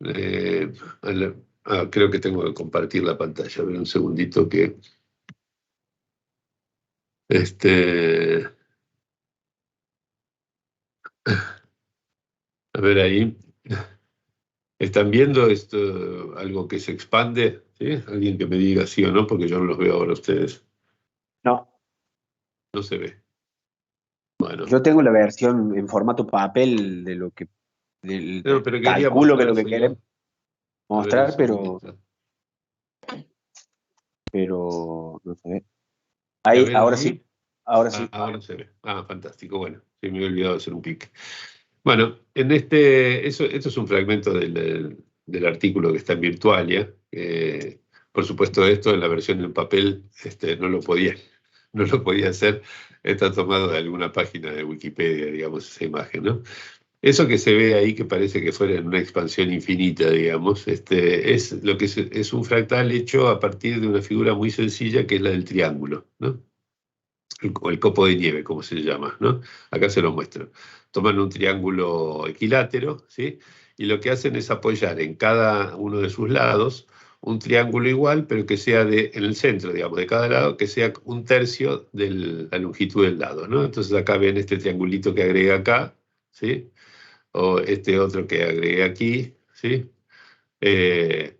eh, Creo que tengo que compartir la pantalla. A ver un segundito que. Este, a ver ahí. ¿Están viendo esto, algo que se expande? ¿Sí? Alguien que me diga sí o no, porque yo no los veo ahora a ustedes. No, No se ve. Bueno. yo tengo la versión en formato papel de lo que, No, pero quería calculo que lo que queremos mostrárselo. A ver, un mostrar, segundito. pero no se ve. ¿La Ahí, ven ahora sí, ahí? ahora Ah, sí. ahora se ve. Ah, fantástico. Bueno, sí, me había olvidado de hacer un clic. Bueno, esto es un fragmento del artículo que está en Virtualia. Por supuesto, esto en la versión en papel no lo podía hacer. Está tomado de alguna página de Wikipedia, digamos, esa imagen, ¿no? Eso que se ve ahí, que parece que fuera en una expansión infinita, digamos, es lo que es un fractal hecho a partir de una figura muy sencilla que es la del triángulo, ¿no? O el copo de nieve, como se llama, ¿no? Acá se lo muestro. Toman un triángulo equilátero, ¿sí? Y lo que hacen es apoyar en cada uno de sus lados un triángulo igual, pero que sea en el centro, digamos, de cada lado, que sea un tercio de la longitud del lado, ¿no? Entonces acá ven este triangulito que agrega acá, ¿sí? O este otro que agregué aquí, ¿sí? Eh,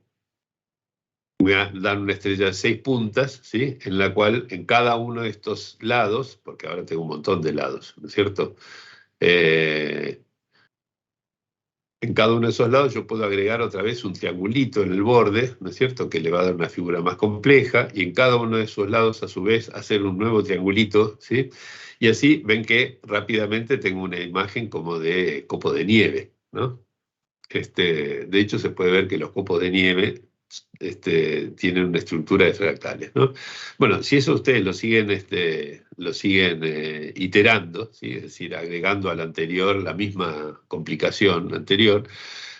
Voy a dar una estrella de 6 puntas, ¿sí? En la cual en cada uno de estos lados, porque ahora tengo un montón de lados, ¿no es cierto? Eh, en cada uno de esos lados yo puedo agregar otra vez un triangulito en el borde, ¿no es cierto? Que le va a dar una figura más compleja, y en cada uno de esos lados, a su vez, hacer un nuevo triangulito, ¿sí? Y así ven que rápidamente tengo una imagen como de copo de nieve, ¿no? De hecho, se puede ver que los copos de nieve tienen una estructura de fractales, ¿no? Bueno, si eso ustedes lo siguen iterando, ¿sí? Es decir, agregando al anterior la misma complicación anterior,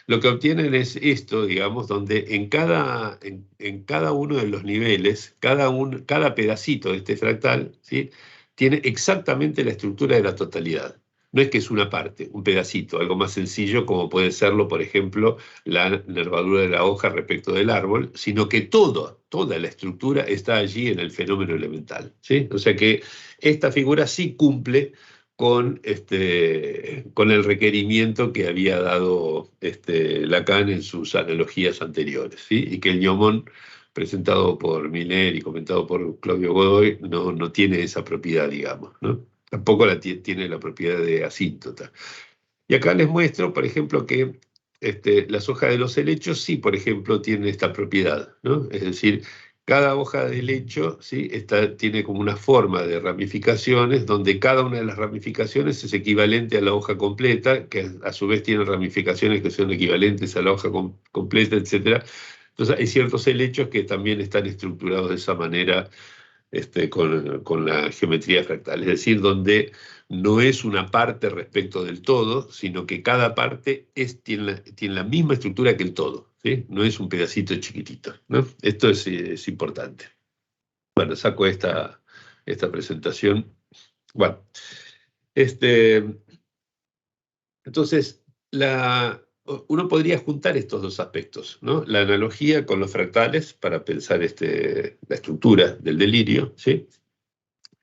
lo que obtienen es esto, digamos, donde en cada uno de los niveles, cada pedacito de este fractal, ¿sí? Tiene exactamente la estructura de la totalidad. No es que es una parte, un pedacito, algo más sencillo como puede serlo, por ejemplo, la nervadura de la hoja respecto del árbol, sino que toda la estructura está allí en el fenómeno elemental, ¿sí? O sea que esta figura sí cumple con el requerimiento que había dado Lacan en sus analogías anteriores, ¿sí? Y que el gnomon presentado por Miller y comentado por Claudio Godoy no tiene esa propiedad, digamos, ¿no? Tampoco tiene la propiedad de asíntota. Y acá les muestro, por ejemplo, que las hojas de los helechos sí, por ejemplo, tienen esta propiedad, ¿no? Es decir, cada hoja de helecho, ¿sí? Tiene como una forma de ramificaciones, donde cada una de las ramificaciones es equivalente a la hoja completa, que a su vez tiene ramificaciones que son equivalentes a la hoja completa, etc. Entonces hay ciertos helechos que también están estructurados de esa manera, con la geometría fractal, es decir, donde no es una parte respecto del todo, sino que cada parte tiene la misma estructura que el todo, ¿sí? No es un pedacito chiquitito, ¿no? Esto es importante. Bueno, saco esta presentación. Bueno, entonces, uno podría juntar estos dos aspectos, ¿no? La analogía con los fractales para pensar la estructura del delirio, ¿sí?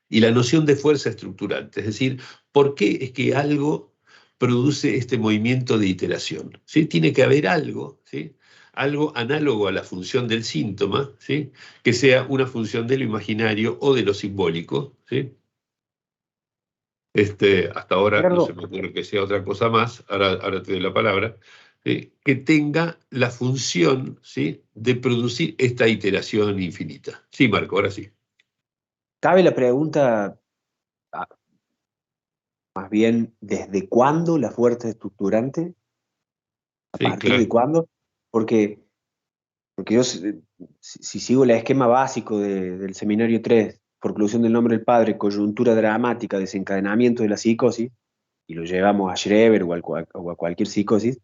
Y la noción de fuerza estructurante, es decir, ¿por qué es que algo produce este movimiento de iteración? ¿Sí? Tiene que haber algo, ¿sí? Algo análogo a la función del síntoma, ¿sí? Que sea una función de lo imaginario o de lo simbólico, ¿sí? Hasta ahora no Gerardo, se me ocurre que sea otra cosa más, ahora te doy la palabra, que tenga la función, ¿sí?, de producir esta iteración infinita. Sí, Marco, ahora sí. cabe la pregunta, ah, más bien, ¿desde cuándo la fuerza estructurante? ¿A Sí, partir de claro. cuándo? Porque, porque yo, si sigo el esquema básico del seminario 3, forclusión del nombre del padre, coyuntura dramática, desencadenamiento de la psicosis, y lo llevamos a Schreber o a cualquier psicosis,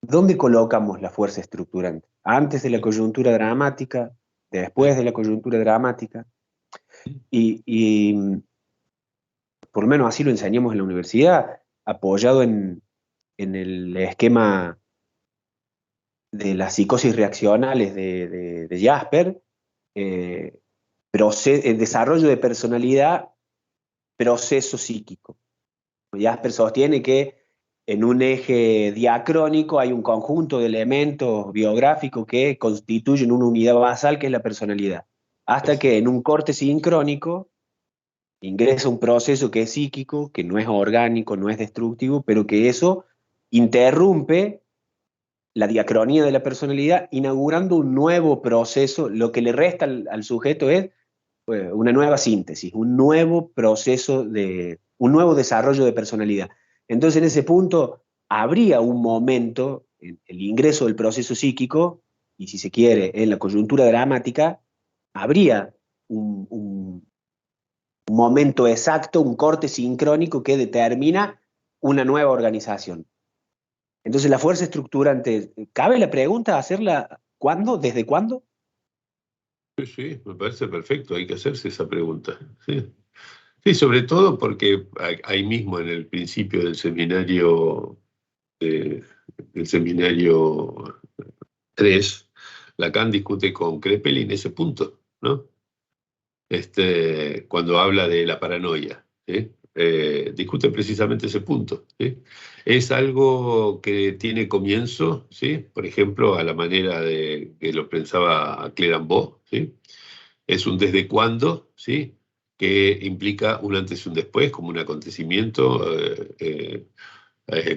¿dónde colocamos la fuerza estructurante? ¿Antes de la coyuntura dramática? ¿Después de la coyuntura dramática? Y por lo menos así lo enseñamos en la universidad, apoyado en el esquema de las psicosis reaccionales de Jasper, eh, el desarrollo de personalidad, proceso psíquico. Jasper sostiene que en un eje diacrónico hay un conjunto de elementos biográficos que constituyen una unidad basal que es la personalidad. Hasta que en un corte sincrónico ingresa un proceso que es psíquico, que no es orgánico, no es destructivo, pero que eso interrumpe la diacronía de la personalidad, inaugurando un nuevo proceso. Lo que le resta al sujeto es una nueva síntesis, un nuevo proceso un nuevo desarrollo de personalidad. Entonces, en ese punto, habría un momento, el ingreso del proceso psíquico, y si se quiere, en la coyuntura dramática, habría un momento exacto, un corte sincrónico que determina una nueva organización. Entonces, la fuerza estructurante, ¿cabe la pregunta hacerla cuándo? ¿Desde cuándo? Sí, sí, me parece perfecto, hay que hacerse esa pregunta. Sí, sí, sobre todo porque ahí mismo en el principio eh, del seminario 3, Lacan discute con Krepelin ese punto, ¿no? Cuando habla de la paranoia, ¿sí? Discute precisamente ese punto, ¿sí? Es algo que tiene comienzo, ¿sí?, por ejemplo, a la manera de que lo pensaba Clérambault, ¿sí? Es un desde cuándo, ¿sí?, que implica un antes y un después, como un acontecimiento,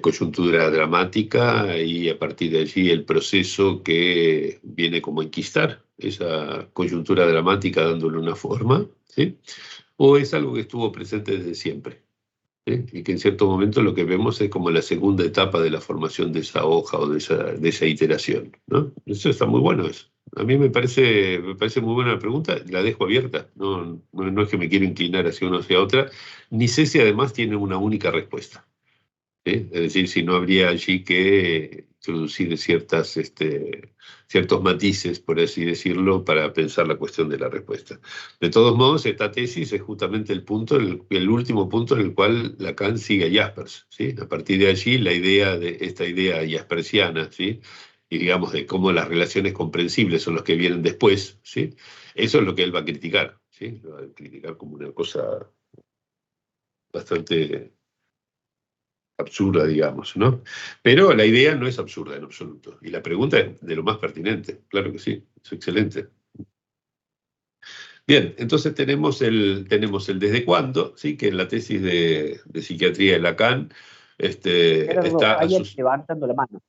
coyuntura dramática, y a partir de allí el proceso que viene como a enquistar esa coyuntura dramática dándole una forma, ¿sí? O es algo que estuvo presente desde siempre, ¿sí? Y que en cierto momento lo que vemos es como la segunda etapa de la formación de esa hoja o de esa iteración, ¿no? Eso está muy bueno eso. A mí me parece muy buena la pregunta, la dejo abierta, no es que me quiero inclinar hacia una o hacia otra, ni sé si además tiene una única respuesta. ¿Sí? Es decir, si no habría allí que introducir ciertos matices, por así decirlo, para pensar la cuestión de la respuesta. De todos modos, esta tesis es justamente el último punto en el cual Lacan sigue a Jaspers, ¿sí? A partir de allí, esta idea jaspersiana, ¿sí?, y digamos de cómo las relaciones comprensibles son los que vienen después, ¿sí?, eso es lo que él va a criticar, ¿sí? Lo va a criticar como una cosa bastante absurda, digamos, ¿no? Pero la idea no es absurda en absoluto. Y la pregunta es de lo más pertinente. Claro que sí, es excelente. Bien, entonces tenemos el desde cuándo, ¿sí?, que en la tesis de psiquiatría de Lacan Gerardo, está a hay alguien sus... levantando la mano.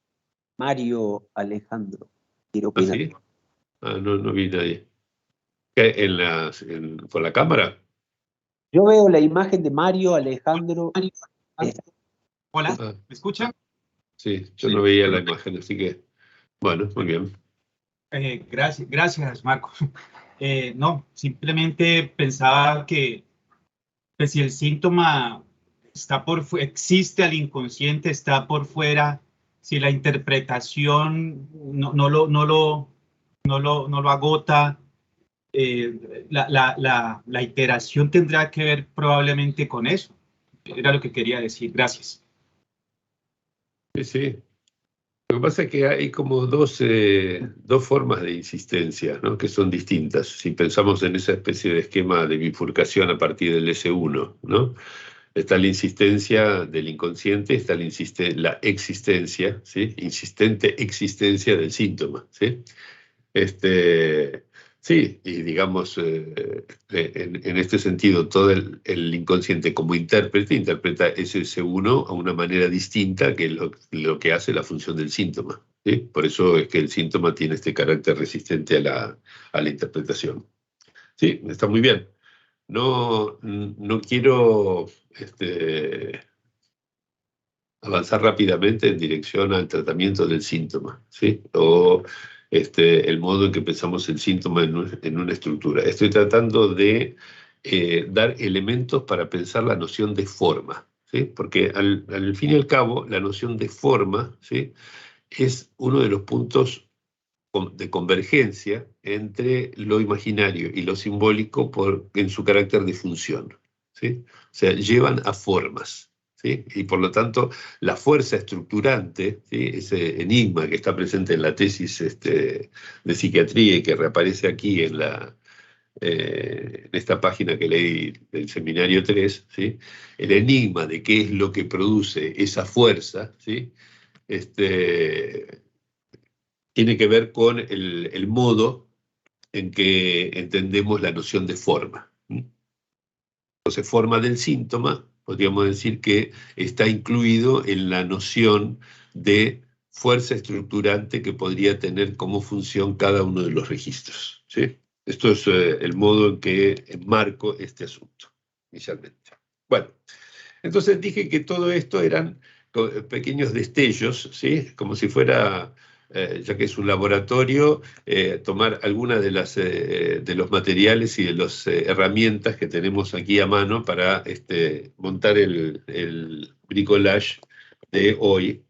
Mario Alejandro, quiero ¿Ah, opinar. sí? Ah, no vi nadie. ¿Qué, por la cámara? Yo veo la imagen de Mario Alejandro. Hola, Ah, ¿me escuchan? sí, yo no veía la imagen, así que, bueno, muy bien. Gracias, Marco. No, simplemente pensaba que pues, si el síntoma existe al inconsciente, está por fuera, si la interpretación no lo agota, la iteración tendrá que ver probablemente con eso. Era lo que quería decir. Gracias. Sí, sí. Lo que pasa es que hay como dos formas de insistencia, ¿no?, que son distintas. Si pensamos en esa especie de esquema de bifurcación a partir del S1, ¿no? Está la insistencia del inconsciente, está la existencia, ¿sí?, insistente existencia del síntoma, ¿sí? Este, Sí, y digamos, en este sentido, todo el inconsciente como intérprete interpreta ese uno a una manera distinta que lo que hace la función del síntoma, ¿sí? Por eso es que el síntoma tiene este carácter resistente a la interpretación. Sí, está muy bien. No quiero avanzar rápidamente en dirección al tratamiento del síntoma, ¿sí? O el modo en que pensamos el síntoma en una estructura. Estoy tratando de dar elementos para pensar la noción de forma, ¿sí? Porque al fin y al cabo, la noción de forma, ¿sí?, es uno de los puntos de convergencia entre lo imaginario y lo simbólico en su carácter de función, ¿sí? O sea, llevan a formas, ¿sí? Y por lo tanto, la fuerza estructurante, ¿sí?, ese enigma que está presente en la tesis de psiquiatría y que reaparece aquí en esta página que leí del seminario 3, ¿sí?, el enigma de qué es lo que produce esa fuerza, ¿sí?, tiene que ver con el modo en que entendemos la noción de forma. Entonces, forma del síntoma, podríamos decir que está incluido en la noción de fuerza estructurante que podría tener como función cada uno de los registros, ¿sí? Esto es el modo en que enmarco este asunto, inicialmente. Bueno, entonces dije que todo esto eran pequeños destellos, ¿sí? Como si fuera, ya que es un laboratorio, tomar alguna de los materiales y de las herramientas que tenemos aquí a mano para montar el bricolage de hoy,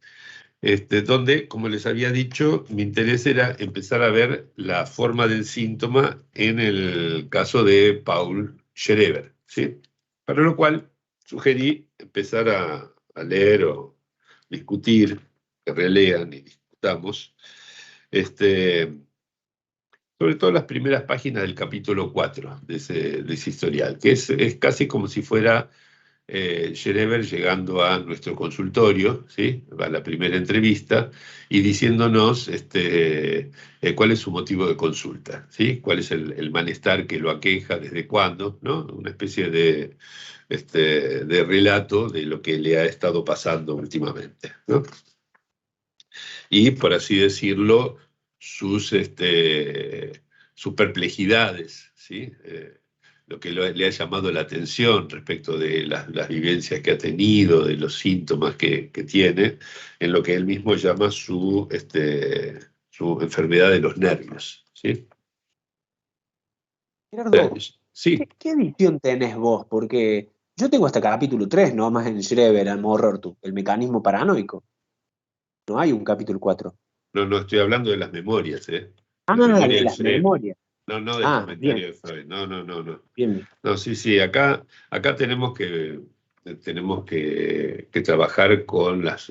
donde, como les había dicho, mi interés era empezar a ver la forma del síntoma en el caso de Paul Schreber, ¿sí? Para lo cual sugerí empezar a leer o discutir, que relean y discutamos, sobre todo las primeras páginas del capítulo 4 de ese historial, que es casi como si fuera Schreber llegando a nuestro consultorio, ¿sí?, a la primera entrevista, y diciéndonos cuál es su motivo de consulta, ¿sí?, cuál es el malestar que lo aqueja, desde cuándo, ¿no? Una especie de relato de lo que le ha estado pasando últimamente, ¿no? Y, por así decirlo, sus perplejidades, ¿sí? Lo que le ha llamado la atención respecto de las vivencias que ha tenido, de los síntomas que tiene, en lo que él mismo llama su enfermedad de los nervios, ¿sí? Gerardo, Sí. ¿qué edición tenés vos? Porque yo tengo hasta capítulo 3, ¿no? Más en Schreber, al Morrortu, el mecanismo paranoico. No hay un capítulo 4. No estoy hablando de las memorias, ¿eh? Ah, Las memorias de de las Schreber. memorias. No del Ah, bien, comentario de Freud. No. bien. No, sí, acá tenemos que trabajar con las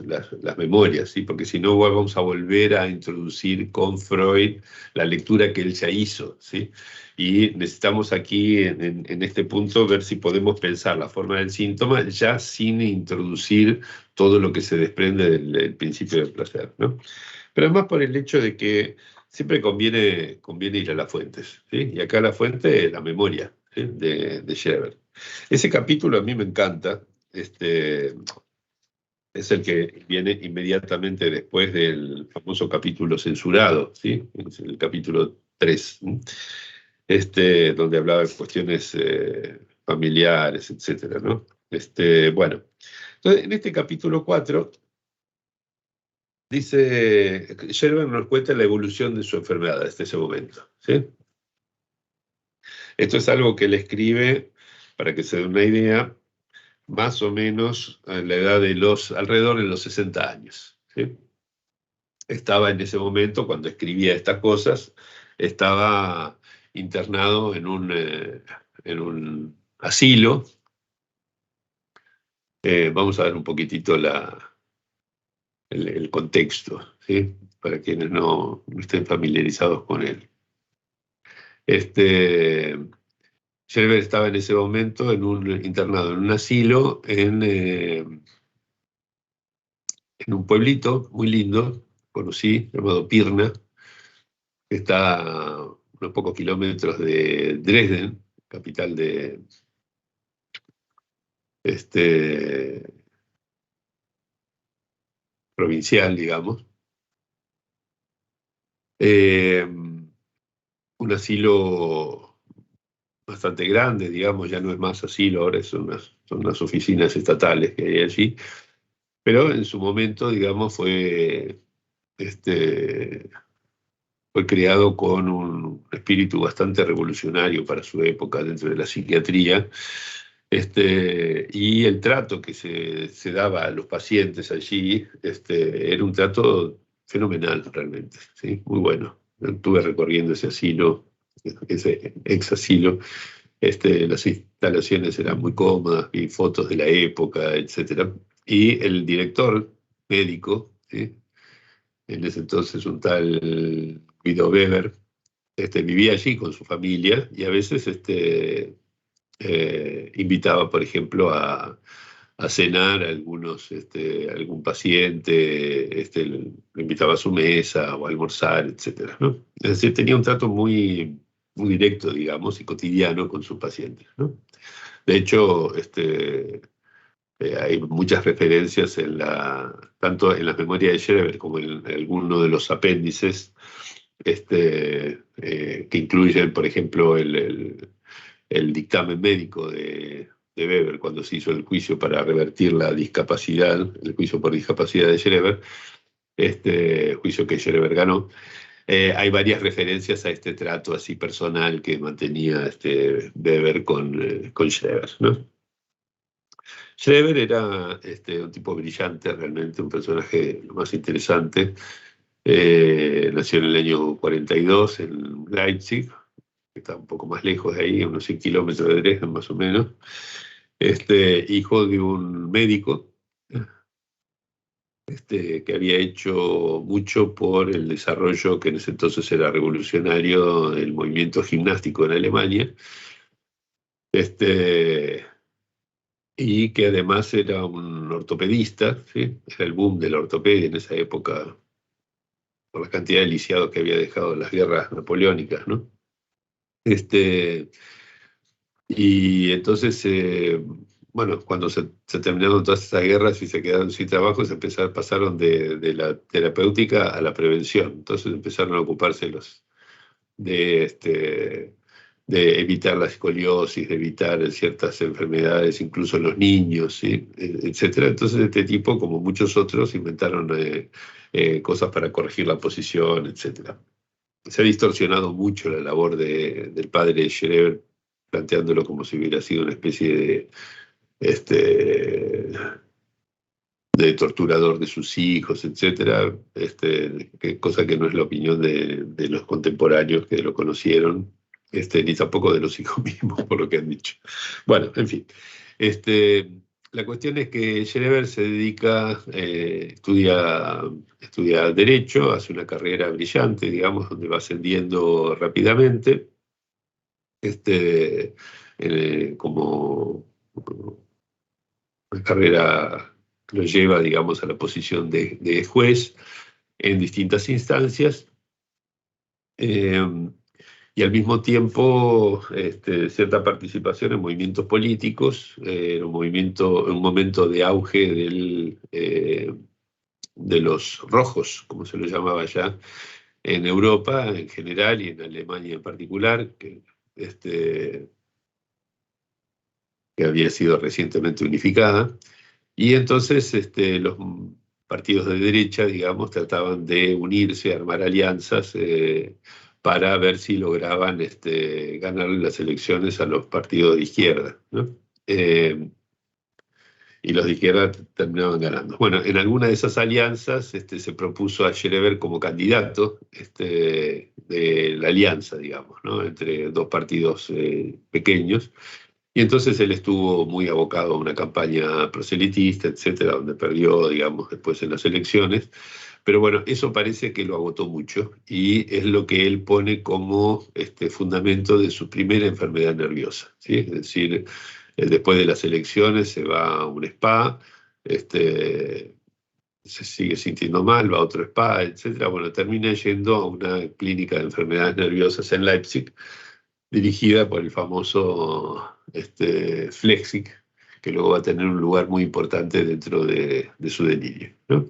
memorias, ¿sí? Porque si no vamos a volver a introducir con Freud la lectura que él ya hizo, ¿sí? Y necesitamos aquí, en este punto, ver si podemos pensar la forma del síntoma ya sin introducir todo lo que se desprende del principio del placer, ¿no? Pero además por el hecho de que siempre conviene ir a las fuentes, ¿sí? Y acá la fuente es la memoria, ¿sí?, de Schreber. Ese capítulo a mí me encanta, es el que viene inmediatamente después del famoso capítulo censurado, ¿sí? Es el capítulo 3, donde hablaba de cuestiones familiares, etcétera, ¿no? Bueno, entonces en este capítulo 4 dice, Schreber nos cuenta la evolución de su enfermedad hasta ese momento, ¿sí? Esto es algo que él escribe, para que se den una idea, más o menos a la edad alrededor de los 60 años, ¿sí? Estaba en ese momento, cuando escribía estas cosas, estaba internado en un asilo. Vamos a ver un poquitito el contexto, ¿sí?, para quienes no estén familiarizados con él. Schreber estaba en ese momento internado en un asilo en un pueblito muy lindo, conocí, llamado Pirna, que está unos pocos kilómetros de Dresden, capital de provincial, digamos. Un asilo bastante grande, digamos, ya no es más asilo, ahora son unas oficinas estatales que hay allí, pero en su momento, digamos, fue creado con un espíritu bastante revolucionario para su época dentro de la psiquiatría, y el trato que se daba a los pacientes allí era un trato fenomenal realmente, ¿sí? Muy bueno. Estuve recorriendo ese asilo, ese ex asilo. Las instalaciones eran muy cómodas, vi fotos de la época, etc. Y el director médico, ¿sí? En ese entonces un tal Guido Weber, vivía allí con su familia y a veces invitaba, por ejemplo, a cenar a algún paciente, lo invitaba a su mesa o a almorzar, etc., ¿no? Es decir, tenía un trato muy, muy directo, digamos, y cotidiano con sus pacientes, ¿no? De hecho, hay muchas referencias tanto en las memorias de Schreber como en alguno de los apéndices, que incluyen, por ejemplo, el dictamen médico de Weber cuando se hizo el juicio para revertir la discapacidad, el juicio por discapacidad de Schreber, juicio que Schreber ganó. Hay varias referencias a este trato así personal que mantenía Weber con Schreber, ¿no? Schreber era un tipo brillante, realmente un personaje lo más interesante. Nació en el año 42 en Leipzig, que está un poco más lejos de ahí, a unos 100 kilómetros de Dresden más o menos. Hijo de un médico que había hecho mucho por el desarrollo, que en ese entonces era revolucionario, del movimiento gimnástico en Alemania. Y que además era un ortopedista, ¿sí? Era el boom de la ortopedia en esa época, por la cantidad de lisiados que había dejado las guerras napoleónicas, ¿no? Y entonces, bueno, cuando se terminaron todas esas guerras y se quedaron sin trabajo, pasaron de la terapéutica a la prevención. Entonces empezaron a ocuparse de evitar la escoliosis, de evitar ciertas enfermedades, incluso en los niños, ¿sí? Etcétera. Entonces este tipo, como muchos otros, inventaron cosas para corregir la posición, etcétera. Se ha distorsionado mucho la labor del padre Schreber, planteándolo como si hubiera sido una especie de torturador de sus hijos, etcétera, cosa que no es la opinión de los contemporáneos que lo conocieron, ni tampoco de los hijos mismos, por lo que han dicho. Bueno, en fin. La cuestión es que Schreber se dedica, estudia Derecho, hace una carrera brillante, digamos, donde va ascendiendo rápidamente, como una carrera que lo lleva, digamos, a la posición de juez en distintas instancias. Y al mismo tiempo cierta participación en movimientos políticos, un momento de auge de los rojos, como se lo llamaba ya, en Europa en general y en Alemania en particular, que había sido recientemente unificada. Y entonces los partidos de derecha, digamos, trataban de unirse, armar alianzas para ver si lograban ganar las elecciones a los partidos de izquierda, ¿no? Y los de izquierda terminaban ganando. Bueno, en alguna de esas alianzas se propuso a Schreber como candidato de la alianza, digamos, ¿no? Entre dos partidos pequeños. Y entonces él estuvo muy abocado a una campaña proselitista, etcétera, donde perdió, digamos, después en las elecciones. Pero bueno, eso parece que lo agotó mucho y es lo que él pone como fundamento de su primera enfermedad nerviosa, ¿sí? Es decir, después de las elecciones se va a un spa, se sigue sintiendo mal, va a otro spa, etc. Bueno, termina yendo a una clínica de enfermedades nerviosas en Leipzig, dirigida por el famoso Flechsig, que luego va a tener un lugar muy importante dentro de su delirio, ¿no?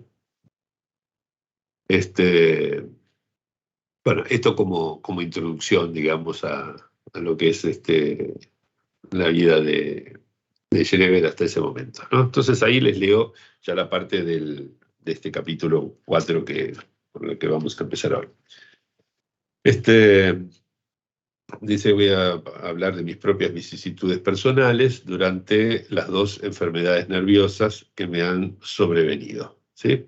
Bueno, esto como introducción, digamos, a lo que es la vida de Schreber hasta ese momento, ¿no? Entonces ahí les leo ya la parte de este capítulo 4 por el que vamos a empezar ahora. Dice, voy a hablar de mis propias vicisitudes personales durante las 2 enfermedades nerviosas que me han sobrevenido, ¿sí?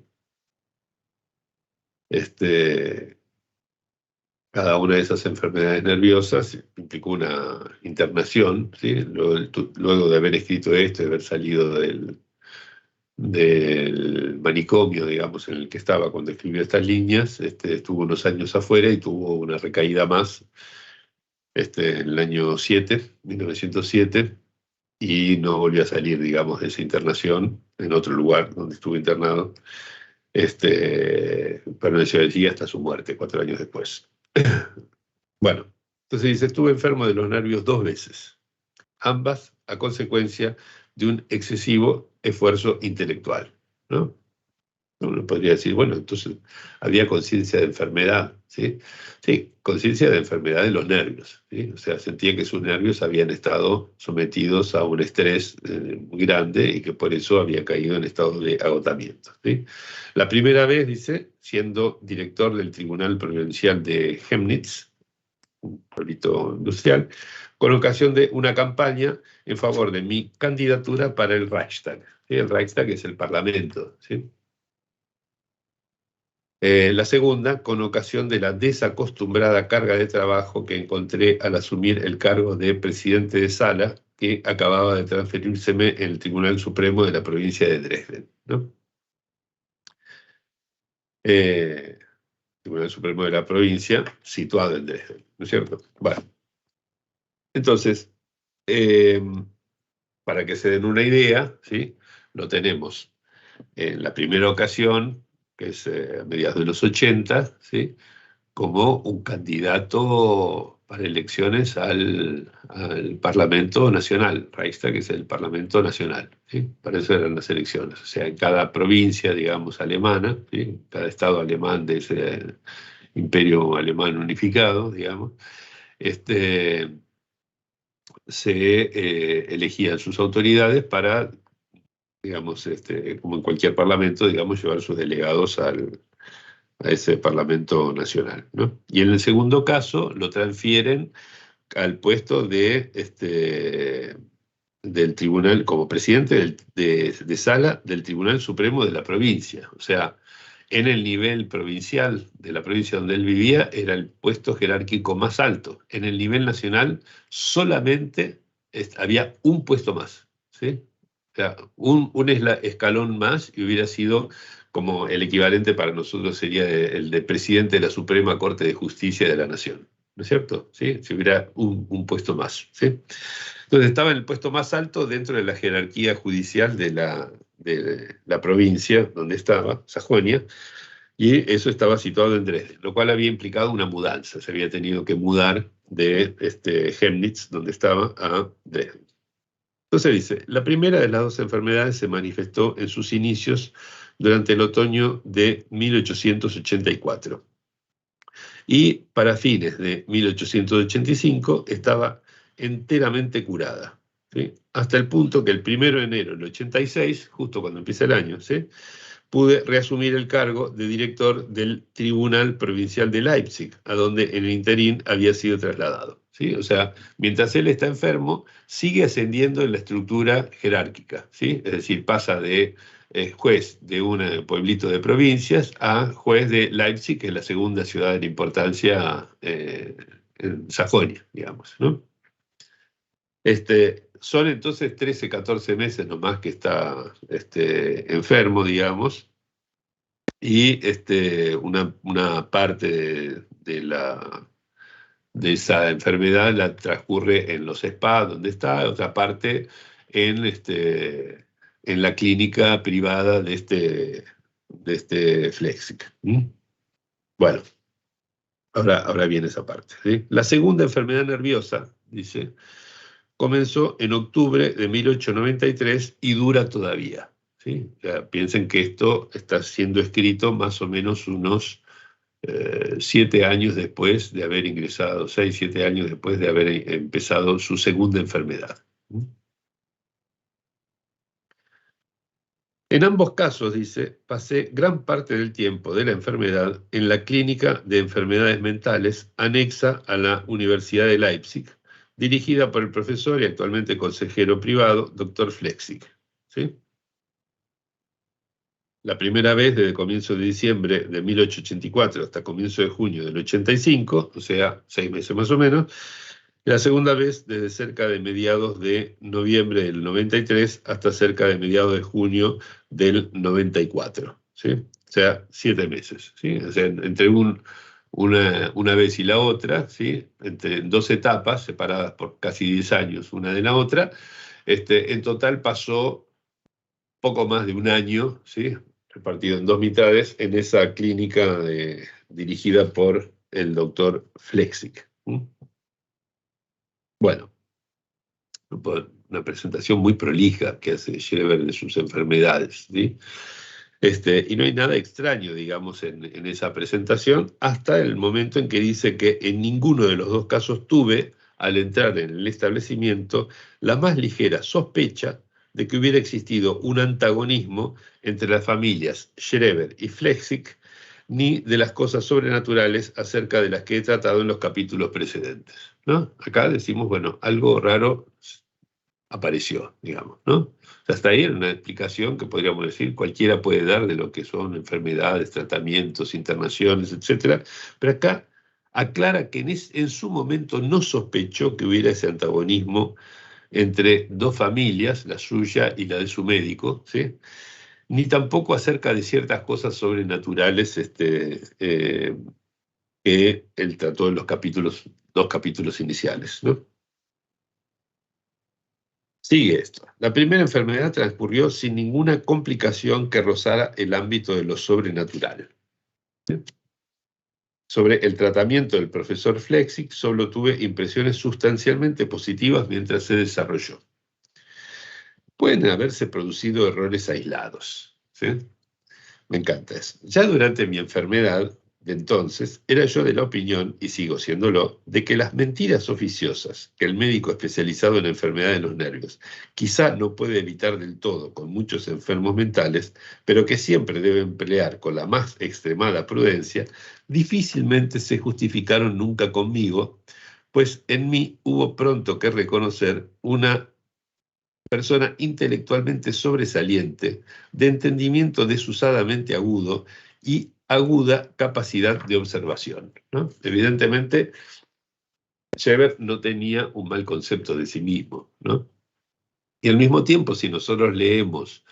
Cada una de esas enfermedades nerviosas implicó una internación, ¿sí? Luego de haber escrito esto, de haber salido del manicomio, digamos, en el que estaba cuando escribió estas líneas, estuvo unos años afuera y tuvo una recaída más en el año 1907, y no volvió a salir, digamos, de esa internación en otro lugar donde estuvo internado, permaneció allí hasta su muerte, 4 años después. Bueno, entonces dice, estuve enfermo de los nervios 2 veces, ambas a consecuencia de un excesivo esfuerzo intelectual, ¿no? Uno podría decir, bueno, entonces había conciencia de enfermedad, ¿sí? Sí, conciencia de enfermedad de los nervios, ¿sí? O sea, sentía que sus nervios habían estado sometidos a un estrés muy grande y que por eso había caído en estado de agotamiento, ¿sí? La primera vez, dice, siendo director del Tribunal Provincial de Chemnitz, un pueblito industrial, con ocasión de una campaña en favor de mi candidatura para el Reichstag, ¿sí? El Reichstag es el Parlamento, ¿sí? La segunda, con ocasión de la desacostumbrada carga de trabajo que encontré al asumir el cargo de presidente de sala que acababa de transferírseme en el Tribunal Supremo de la provincia de Dresden, ¿no? Tribunal Supremo de la provincia, situado en Dresden, ¿no es cierto? Bueno, entonces, para que se den una idea, ¿sí? Lo tenemos en la primera ocasión, que es a mediados de los 80, ¿sí? Como un candidato para elecciones al Parlamento Nacional, Reichstag, que es el Parlamento Nacional, ¿sí? Para eso eran las elecciones. O sea, en cada provincia, digamos, alemana, ¿sí? Cada estado alemán de ese imperio alemán unificado, digamos, se elegían sus autoridades para, digamos, como en cualquier parlamento, digamos, llevar sus delegados a ese Parlamento Nacional, ¿no? Y en el segundo caso lo transfieren al puesto del tribunal, como presidente de sala del Tribunal Supremo de la provincia. O sea, en el nivel provincial de la provincia donde él vivía era el puesto jerárquico más alto. En el nivel nacional solamente había un puesto más, ¿sí? O sea, un escalón más y hubiera sido como el equivalente para nosotros sería el de presidente de la Suprema Corte de Justicia de la Nación, ¿no es cierto? ¿Sí? Si hubiera un puesto más, ¿sí? Entonces estaba en el puesto más alto dentro de la jerarquía judicial de la provincia donde estaba, Sajonia, y eso estaba situado en Dresden, lo cual había implicado una mudanza, se había tenido que mudar de Chemnitz, donde estaba, a Dresden. Entonces dice, la primera de las 2 enfermedades se manifestó en sus inicios durante el otoño de 1884. Y para fines de 1885 estaba enteramente curada, ¿sí? Hasta el punto que el 1 de enero del 86, justo cuando empieza el año, ¿sí? Pude reasumir el cargo de director del Tribunal Provincial de Leipzig, a donde en el interín había sido trasladado, ¿sí? O sea, mientras él está enfermo, sigue ascendiendo en la estructura jerárquica, ¿sí? Es decir, pasa de juez de un pueblito de provincias a juez de Leipzig, que es la segunda ciudad de importancia en Sajonia, digamos, ¿no? Son entonces 13, 14 meses nomás que está enfermo, digamos, y una parte de esa enfermedad la transcurre en los spas donde está, otra parte en la clínica privada de Flexig. Bueno, ahora viene esa parte, ¿sí? La segunda enfermedad nerviosa, dice, comenzó en octubre de 1893 y dura todavía, ¿sí? O sea, piensen que esto está siendo escrito más o menos unos 7 años después de haber ingresado, 6, 7 años después de haber empezado su segunda enfermedad. En ambos casos, dice, pasé gran parte del tiempo de la enfermedad en la clínica de enfermedades mentales anexa a la Universidad de Leipzig, dirigida por el profesor y actualmente consejero privado, Dr. Flexig. ¿Sí? La primera vez desde comienzo de diciembre de 1884 hasta comienzo de junio del 85, o sea, 6 meses más o menos, y la segunda vez desde cerca de mediados de noviembre del 93 hasta cerca de mediados de junio del 94, ¿sí? O sea, 7 meses, ¿sí? O sea, entre una vez y la otra, ¿sí? Entre 2 etapas separadas por casi 10 años una de la otra, en total pasó poco más de un año, ¿sí? Repartido en 2 mitades, en esa clínica dirigida por el doctor Flexig. Bueno, una presentación muy prolija que hace Schreber de sus enfermedades, ¿sí? Y no hay nada extraño, digamos, en esa presentación, hasta el momento en que dice que en ninguno de los 2 casos tuve, al entrar en el establecimiento, la más ligera sospecha de que hubiera existido un antagonismo entre las familias Schreber y Flexig, ni de las cosas sobrenaturales acerca de las que he tratado en los capítulos precedentes, ¿no? Acá decimos, bueno, algo raro apareció, digamos, ¿no? O sea, hasta ahí era una explicación que podríamos decir cualquiera puede dar de lo que son enfermedades, tratamientos, internaciones, etc. Pero acá aclara que en su momento no sospechó que hubiera ese antagonismo entre 2 familias, la suya y la de su médico, ¿sí? Ni tampoco acerca de ciertas cosas sobrenaturales que él trató en los 2 capítulos iniciales, ¿no? Sigue esto. La primera enfermedad transcurrió sin ninguna complicación que rozara el ámbito de lo sobrenatural. Sobre el tratamiento del profesor Flexig solo tuve impresiones sustancialmente positivas mientras se desarrolló. Pueden haberse producido errores aislados, ¿sí? Me encanta eso. Ya durante mi enfermedad, de entonces, era yo de la opinión, y sigo siéndolo, de que las mentiras oficiosas que el médico especializado en enfermedades de los nervios quizá no puede evitar del todo con muchos enfermos mentales, pero que siempre debe emplear con la más extremada prudencia, difícilmente se justificaron nunca conmigo, pues en mí hubo pronto que reconocer una persona intelectualmente sobresaliente, de entendimiento desusadamente agudo y aguda capacidad de observación, ¿no? Evidentemente, Schreber no tenía un mal concepto de sí mismo, ¿no? Y al mismo tiempo, si nosotros leemos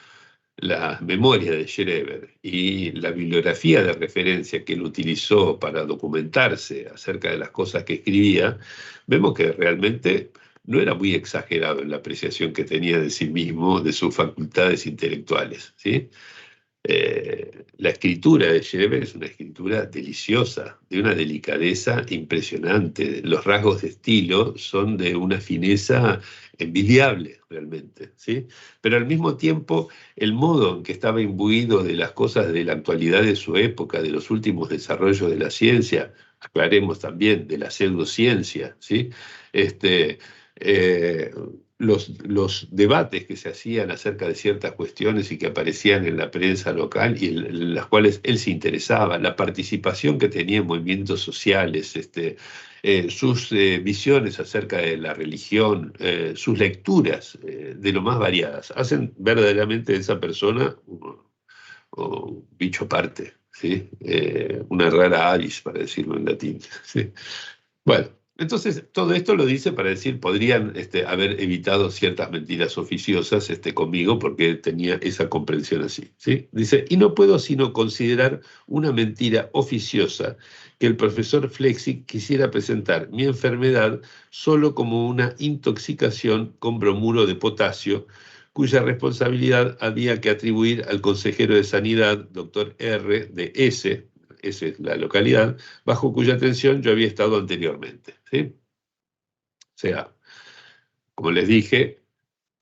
las memorias de Schreber y la bibliografía de referencia que él utilizó para documentarse acerca de las cosas que escribía, vemos que realmente no era muy exagerado en la apreciación que tenía de sí mismo, de sus facultades intelectuales, ¿sí? La escritura de Schreber es una escritura deliciosa, de una delicadeza impresionante. Los rasgos de estilo son de una fineza envidiable, realmente, ¿sí? Pero al mismo tiempo, el modo en que estaba imbuido de las cosas de la actualidad de su época, de los últimos desarrollos de la ciencia, aclaremos también, de la pseudociencia, ¿sí? Los debates que se hacían acerca de ciertas cuestiones y que aparecían en la prensa local y en las cuales él se interesaba, la participación que tenía en movimientos sociales, sus visiones acerca de la religión, sus lecturas de lo más variadas, hacen verdaderamente de esa persona un bicho aparte, ¿sí? Una rara avis, para decirlo en latín, ¿sí? Bueno, entonces todo esto lo dice para decir, podrían haber evitado ciertas mentiras oficiosas conmigo porque tenía esa comprensión así, ¿sí? Dice, y no puedo sino considerar una mentira oficiosa que el profesor Flexig quisiera presentar mi enfermedad solo como una intoxicación con bromuro de potasio, cuya responsabilidad había que atribuir al consejero de Sanidad, doctor R. de S. Esa es la localidad, bajo cuya atención yo había estado anteriormente, ¿sí? O sea, como les dije,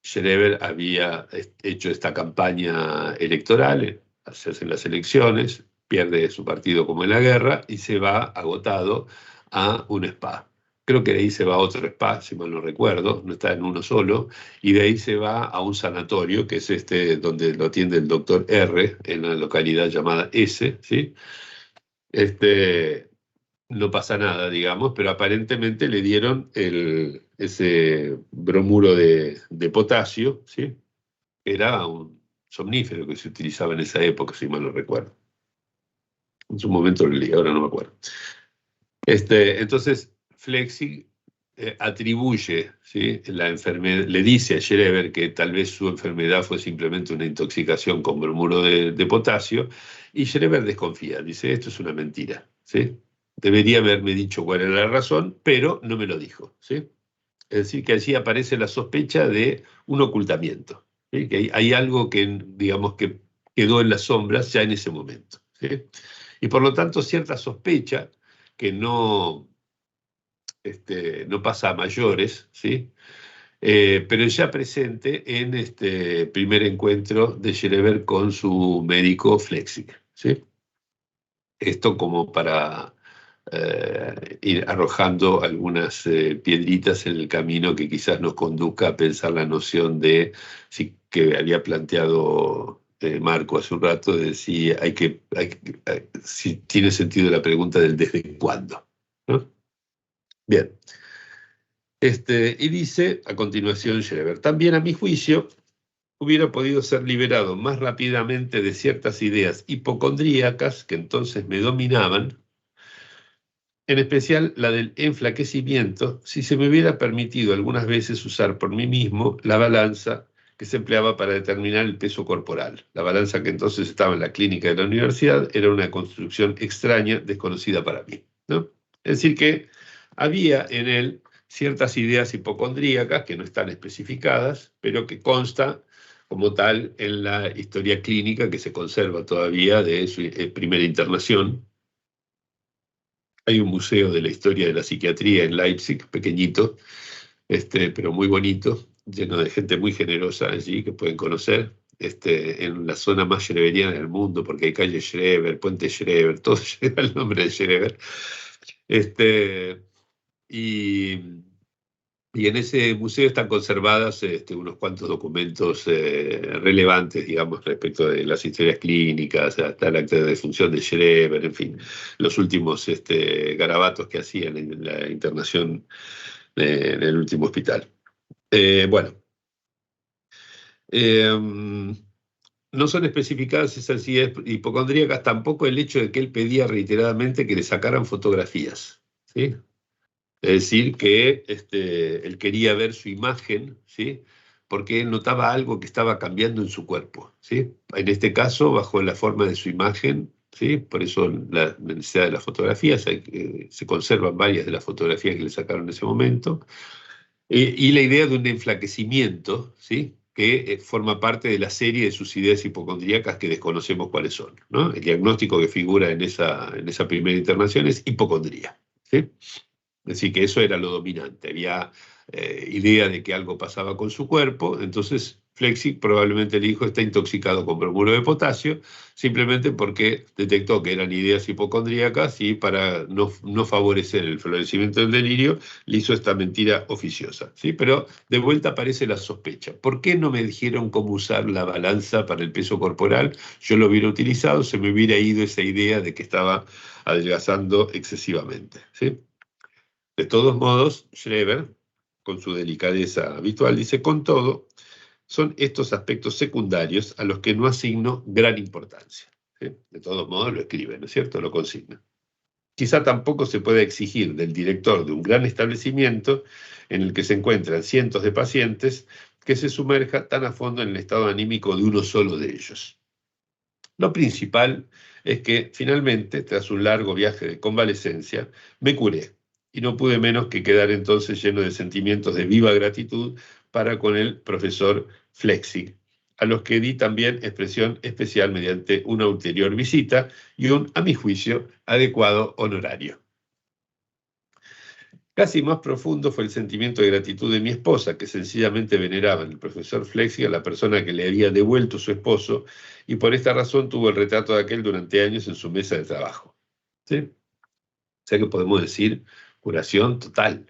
Schreber había hecho esta campaña electoral, se hacen las elecciones, pierde su partido como en la guerra y se va agotado a un spa. Creo que de ahí se va a otro spa, si mal no recuerdo, no está en uno solo, y de ahí se va a un sanatorio, que es este donde lo atiende el doctor R, en la localidad llamada S, ¿sí? No pasa nada, digamos, pero aparentemente le dieron ese bromuro de potasio, ¿sí? Era un somnífero que se utilizaba en esa época, si mal no recuerdo. En su momento lo leí, ahora no me acuerdo. Entonces, Flechsig atribuye, ¿sí?, la enfermedad, le dice a Schreber que tal vez su enfermedad fue simplemente una intoxicación con bromuro de potasio, y Schreber desconfía, dice, esto es una mentira, ¿sí? Debería haberme dicho cuál era la razón, pero no me lo dijo, ¿sí? Es decir, que allí aparece la sospecha de un ocultamiento, ¿sí? Que hay algo que, digamos, que quedó en las sombras ya en ese momento, ¿sí? Y por lo tanto, cierta sospecha que no pasa a mayores, ¿sí? Pero ya presente en este primer encuentro de Schreber con su médico Flechsig, ¿sí? Esto como para ir arrojando algunas piedritas en el camino que quizás nos conduzca a pensar la noción de, sí, que había planteado Marco hace un rato, de si si tiene sentido la pregunta del desde cuándo, ¿no? Bien. Y dice a continuación Schreber, también a mi juicio hubiera podido ser liberado más rápidamente de ciertas ideas hipocondríacas que entonces me dominaban, en especial la del enflaquecimiento, si se me hubiera permitido algunas veces usar por mí mismo la balanza que se empleaba para determinar el peso corporal. La balanza que entonces estaba en la clínica de la universidad era una construcción extraña, desconocida para mí, ¿no? Es decir, que había en él ciertas ideas hipocondríacas que no están especificadas, pero que consta como tal en la historia clínica que se conserva todavía de su primera internación. Hay un museo de la historia de la psiquiatría en Leipzig, pequeñito, pero muy bonito, lleno de gente muy generosa allí que pueden conocer, en la zona más schreberiana del mundo, porque hay calle Schreber, puente Schreber, todo lleva el nombre de Schreber. Y en ese museo están conservadas unos cuantos documentos relevantes, digamos, respecto de las historias clínicas, hasta el acta de defunción de Schreber, en fin, los últimos garabatos que hacían en la internación en el último hospital. Bueno, no son especificadas esas ideas hipocondríacas, tampoco el hecho de que él pedía reiteradamente que le sacaran fotografías, ¿sí? Es decir, que él quería ver su imagen, ¿sí?, porque él notaba algo que estaba cambiando en su cuerpo, ¿sí? En este caso, bajo la forma de su imagen, ¿sí? Por eso la necesidad de las fotografías, se conservan varias de las fotografías que le sacaron en ese momento, y la idea de un enflaquecimiento, ¿sí?, que forma parte de la serie de sus ideas hipocondríacas que desconocemos cuáles son, ¿no? El diagnóstico que figura en esa primera internación es hipocondría, ¿sí? Es decir, que eso era lo dominante. Había idea de que algo pasaba con su cuerpo, entonces Flechsig probablemente le dijo, está intoxicado con bromuro de potasio, simplemente porque detectó que eran ideas hipocondríacas y para no favorecer el florecimiento del delirio, le hizo esta mentira oficiosa, ¿sí? Pero de vuelta aparece la sospecha. ¿Por qué no me dijeron cómo usar la balanza para el peso corporal? Yo lo hubiera utilizado, se me hubiera ido esa idea de que estaba adelgazando excesivamente, ¿sí? De todos modos, Schreber, con su delicadeza habitual, dice, con todo, son estos aspectos secundarios a los que no asigno gran importancia, ¿sí? De todos modos lo escribe, ¿no es cierto? Lo consigna. Quizá tampoco se pueda exigir del director de un gran establecimiento en el que se encuentran cientos de pacientes que se sumerja tan a fondo en el estado anímico de uno solo de ellos. Lo principal es que, finalmente, tras un largo viaje de convalecencia, me curé y no pude menos que quedar entonces lleno de sentimientos de viva gratitud para con el profesor Flexig, a los que di también expresión especial mediante una ulterior visita y un, a mi juicio, adecuado honorario. Casi más profundo fue el sentimiento de gratitud de mi esposa, que sencillamente veneraba en el profesor Flexig a la persona que le había devuelto su esposo, y por esta razón tuvo el retrato de aquel durante años en su mesa de trabajo. ¿Sí? O sea que podemos decir curación total.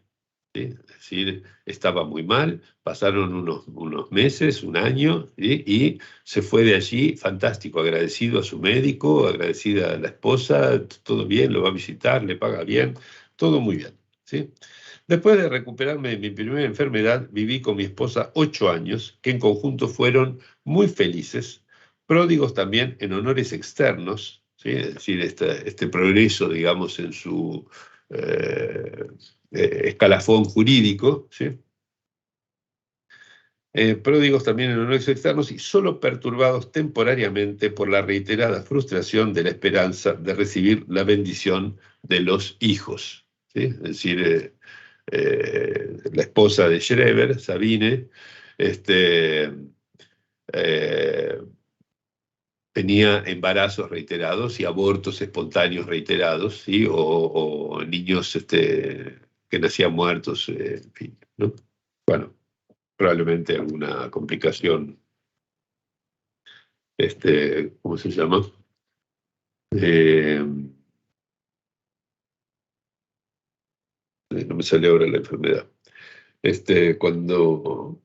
¿Sí? Es decir, estaba muy mal, pasaron unos meses, un año, ¿sí? Y se fue de allí fantástico, agradecido a su médico, agradecida a la esposa, todo bien, lo va a visitar, le paga bien, todo muy bien. ¿Sí? Después de recuperarme de mi primera enfermedad, viví con mi esposa 8 años, que en conjunto fueron muy felices, pródigos también en honores externos, ¿sí? Es decir, este progreso, digamos, en su escalafón jurídico, ¿sí? Pródigos también en honores externos y solo perturbados temporariamente por la reiterada frustración de la esperanza de recibir la bendición de los hijos. ¿Sí? Es decir, la esposa de Schreber, Sabine, tenía embarazos reiterados y abortos espontáneos reiterados, ¿sí? O niños que nacían muertos, en fin, ¿no? Bueno, probablemente alguna complicación, ¿cómo se llama? No me sale ahora la enfermedad. Cuando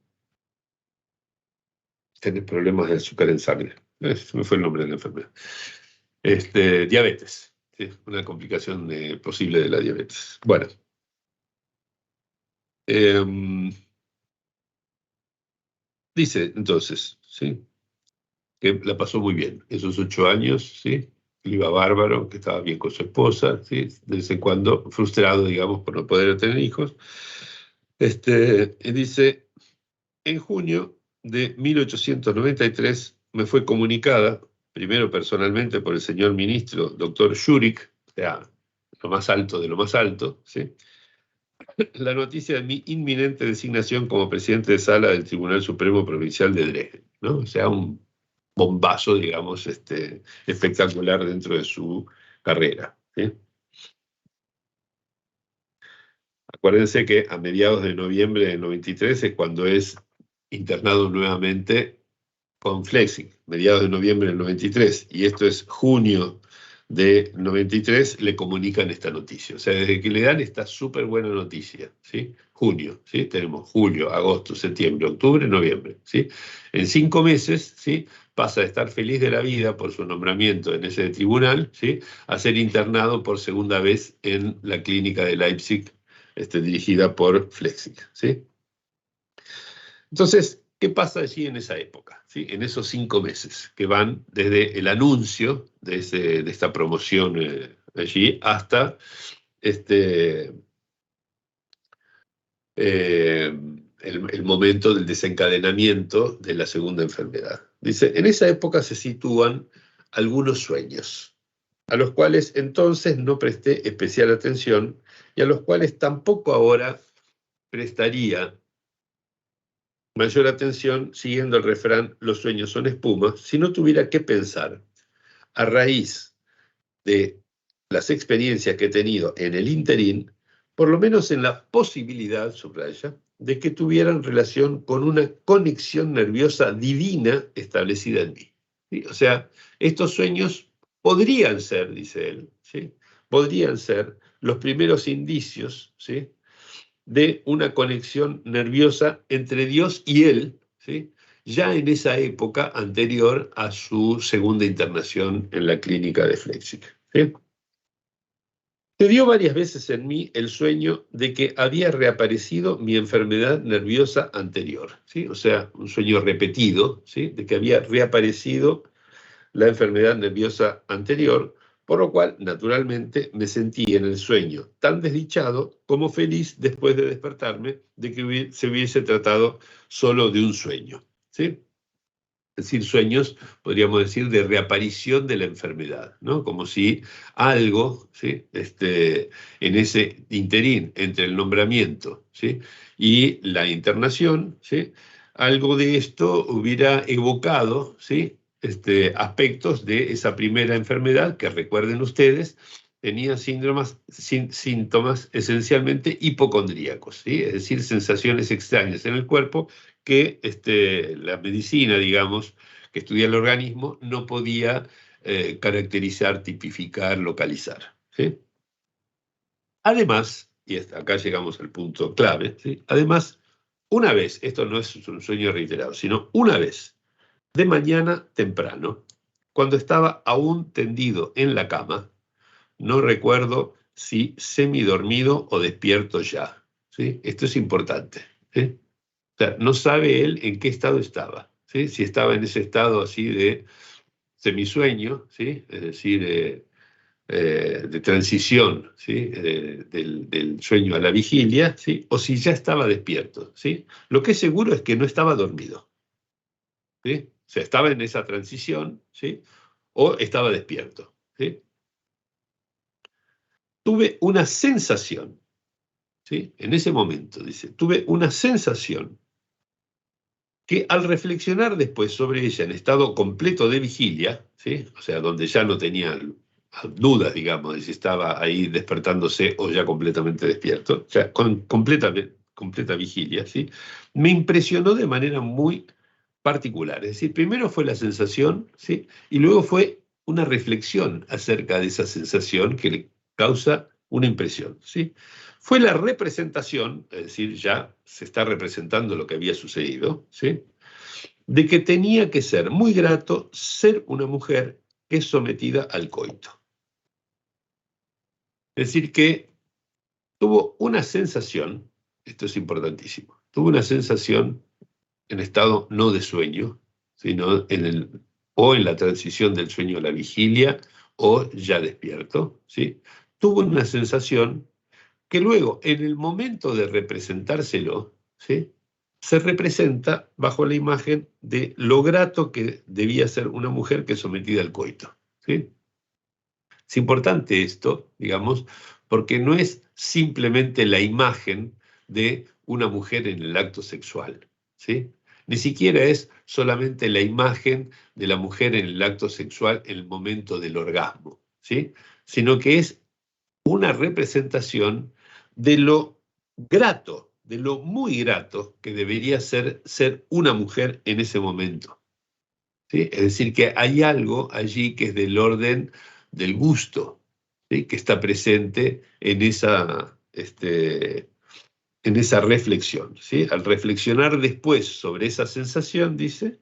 tenés problemas de azúcar en sangre. Se me fue el nombre de la enfermedad. Diabetes. ¿Sí? Una complicación posible de la diabetes. Bueno. Dice entonces, ¿sí? Que la pasó muy bien. Esos 8 años, ¿sí? Le iba bárbaro, que estaba bien con su esposa, ¿sí? De vez en cuando frustrado, digamos, por no poder tener hijos. Y dice, en junio de 1893 me fue comunicada, primero personalmente por el señor ministro, doctor Schurig, o sea, lo más alto de lo más alto, ¿sí? La noticia de mi inminente designación como presidente de sala del Tribunal Supremo Provincial de Dresden, ¿no? O sea, un bombazo, digamos, espectacular dentro de su carrera, ¿sí? Acuérdense que a mediados de noviembre del 93 es cuando es internado nuevamente con Flexig, mediados de noviembre del 93, y esto es junio de 93, le comunican esta noticia. O sea, desde que le dan esta súper buena noticia, ¿sí? Junio, ¿sí? Tenemos julio, agosto, septiembre, octubre, noviembre, ¿sí? En 5 meses, ¿sí? Pasa de estar feliz de la vida por su nombramiento en ese tribunal, ¿sí? A ser internado por segunda vez en la clínica de Leipzig, dirigida por Flexig, ¿sí? Entonces, ¿qué pasa allí en esa época? ¿Sí? En esos 5 meses, que van desde el anuncio de esta promoción allí hasta el momento del desencadenamiento de la segunda enfermedad. Dice, en esa época se sitúan algunos sueños, a los cuales entonces no presté especial atención y a los cuales tampoco ahora prestaría mayor atención siguiendo el refrán los sueños son espuma, si no tuviera que pensar a raíz de las experiencias que he tenido en el interín, por lo menos en la posibilidad, subraya, de que tuvieran relación con una conexión nerviosa divina establecida en mí. ¿Sí? O sea, estos sueños podrían ser, dice él, ¿sí? Podrían ser los primeros indicios, ¿sí? De una conexión nerviosa entre Dios y él, ¿sí? Ya en esa época anterior a su segunda internación en la clínica de Flexig. ¿Sí? Se dio varias veces en mí el sueño de que había reaparecido mi enfermedad nerviosa anterior, ¿sí? O sea, un sueño repetido, ¿sí? De que había reaparecido la enfermedad nerviosa anterior, por lo cual, naturalmente, me sentí en el sueño tan desdichado como feliz después de despertarme de que se hubiese tratado solo de un sueño, ¿sí? Es decir, sueños, podríamos decir, de reaparición de la enfermedad, ¿no? Como si algo, ¿sí? En ese interín entre el nombramiento, ¿sí? Y la internación, ¿sí? algo de esto hubiera evocado, ¿sí? Aspectos de esa primera enfermedad que, recuerden ustedes, tenía síntomas esencialmente hipocondríacos, ¿sí? Es decir, sensaciones extrañas en el cuerpo que la medicina, digamos, que estudia el organismo, no podía caracterizar, tipificar, localizar, ¿sí? Además, y acá llegamos al punto clave, ¿sí? Además, una vez, esto no es un sueño reiterado, sino una vez, de mañana temprano, cuando estaba aún tendido en la cama, no recuerdo si semidormido o despierto ya, ¿sí? Esto es importante, ¿sí? O sea, no sabe él en qué estado estaba, ¿sí? Si estaba en ese estado así de semisueño, ¿sí? Es decir, de transición, ¿sí? Del sueño a la vigilia, ¿sí? O si ya estaba despierto, ¿sí? Lo que es seguro es que no estaba dormido, ¿sí? O sea, estaba en esa transición, ¿sí? O estaba despierto, ¿sí? Tuve una sensación, ¿sí? En ese momento, dice, tuve una sensación que al reflexionar después sobre ella en estado completo de vigilia, ¿sí? O sea, donde ya no tenía dudas, digamos, de si estaba ahí despertándose o ya completamente despierto, o sea, con completa vigilia, ¿sí? Me impresionó de manera muy particular. Es decir, primero fue la sensación, ¿sí? Y luego fue una reflexión acerca de esa sensación que le causa una impresión, ¿sí? Fue la representación, es decir, ya se está representando lo que había sucedido, ¿sí? De que tenía que ser muy grato ser una mujer que es sometida al coito. Es decir, que tuvo una sensación, esto es importantísimo, tuvo una sensación en estado no de sueño, sino o en la transición del sueño a la vigilia, o ya despierto, ¿sí? Tuvo una sensación que luego, en el momento de representárselo, ¿sí? Se representa bajo la imagen de lo grato que debía ser una mujer que es sometida al coito, ¿sí? Es importante esto, digamos, porque no es simplemente la imagen de una mujer en el acto sexual, ¿sí? Ni siquiera es solamente la imagen de la mujer en el acto sexual en el momento del orgasmo, ¿sí? Sino que es una representación de lo grato, de lo muy grato que debería ser una mujer en ese momento, ¿sí? Es decir, que hay algo allí que es del orden del gusto, ¿sí? Que está presente en esa reflexión, ¿sí? Al reflexionar después sobre esa sensación, dice,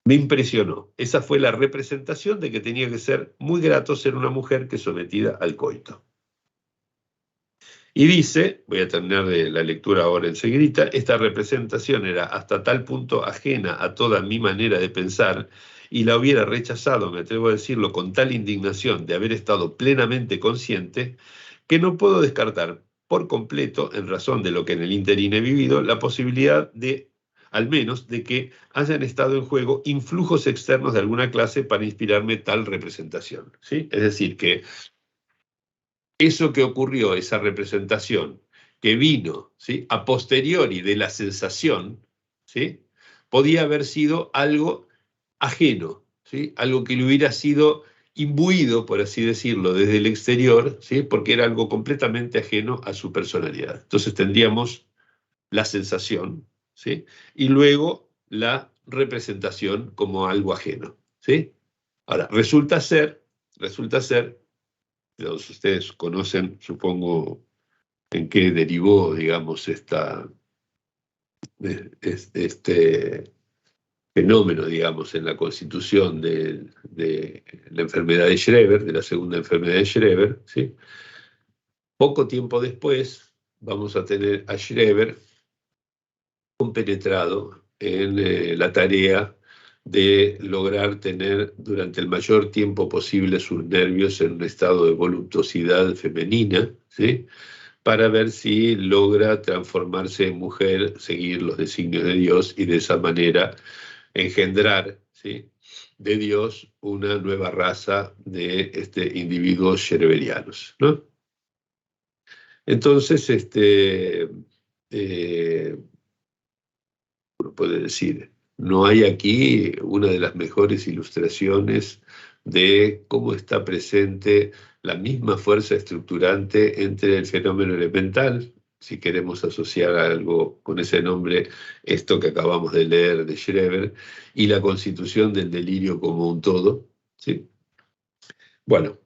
me impresionó. Esa fue la representación de que tenía que ser muy grato ser una mujer que es sometida al coito. Y dice, voy a terminar de la lectura ahora enseguida, esta representación era hasta tal punto ajena a toda mi manera de pensar y la hubiera rechazado, me atrevo a decirlo, con tal indignación de haber estado plenamente consciente, que no puedo descartar por completo, en razón de lo que en el ínterin he vivido, la posibilidad de, al menos, de que hayan estado en juego influjos externos de alguna clase para inspirarme tal representación, ¿sí? Es decir, que eso que ocurrió, esa representación que vino, ¿sí? A posteriori de la sensación, ¿sí? Podía haber sido algo ajeno, ¿sí? Algo que le hubiera sido imbuido, por así decirlo, desde el exterior, ¿sí? Porque era algo completamente ajeno a su personalidad. Entonces tendríamos la sensación, ¿sí? Y luego la representación como algo ajeno, ¿sí? Ahora, resulta ser, todos ustedes conocen, supongo, en qué derivó, digamos, este fenómeno, digamos, en la constitución de la enfermedad de Schreber, de la segunda enfermedad de Schreber, ¿sí? Poco tiempo después vamos a tener a Schreber compenetrado en la tarea de lograr tener durante el mayor tiempo posible sus nervios en un estado de voluptuosidad femenina, ¿sí? Para ver si logra transformarse en mujer, seguir los designios de Dios y de esa manera engendrar, ¿sí? De Dios una nueva raza de individuos shereberianos, ¿no? Entonces, uno puede decir. No hay aquí una de las mejores ilustraciones de cómo está presente la misma fuerza estructurante entre el fenómeno elemental, si queremos asociar algo con ese nombre, esto que acabamos de leer de Schreber, y la constitución del delirio como un todo, ¿sí? Bueno,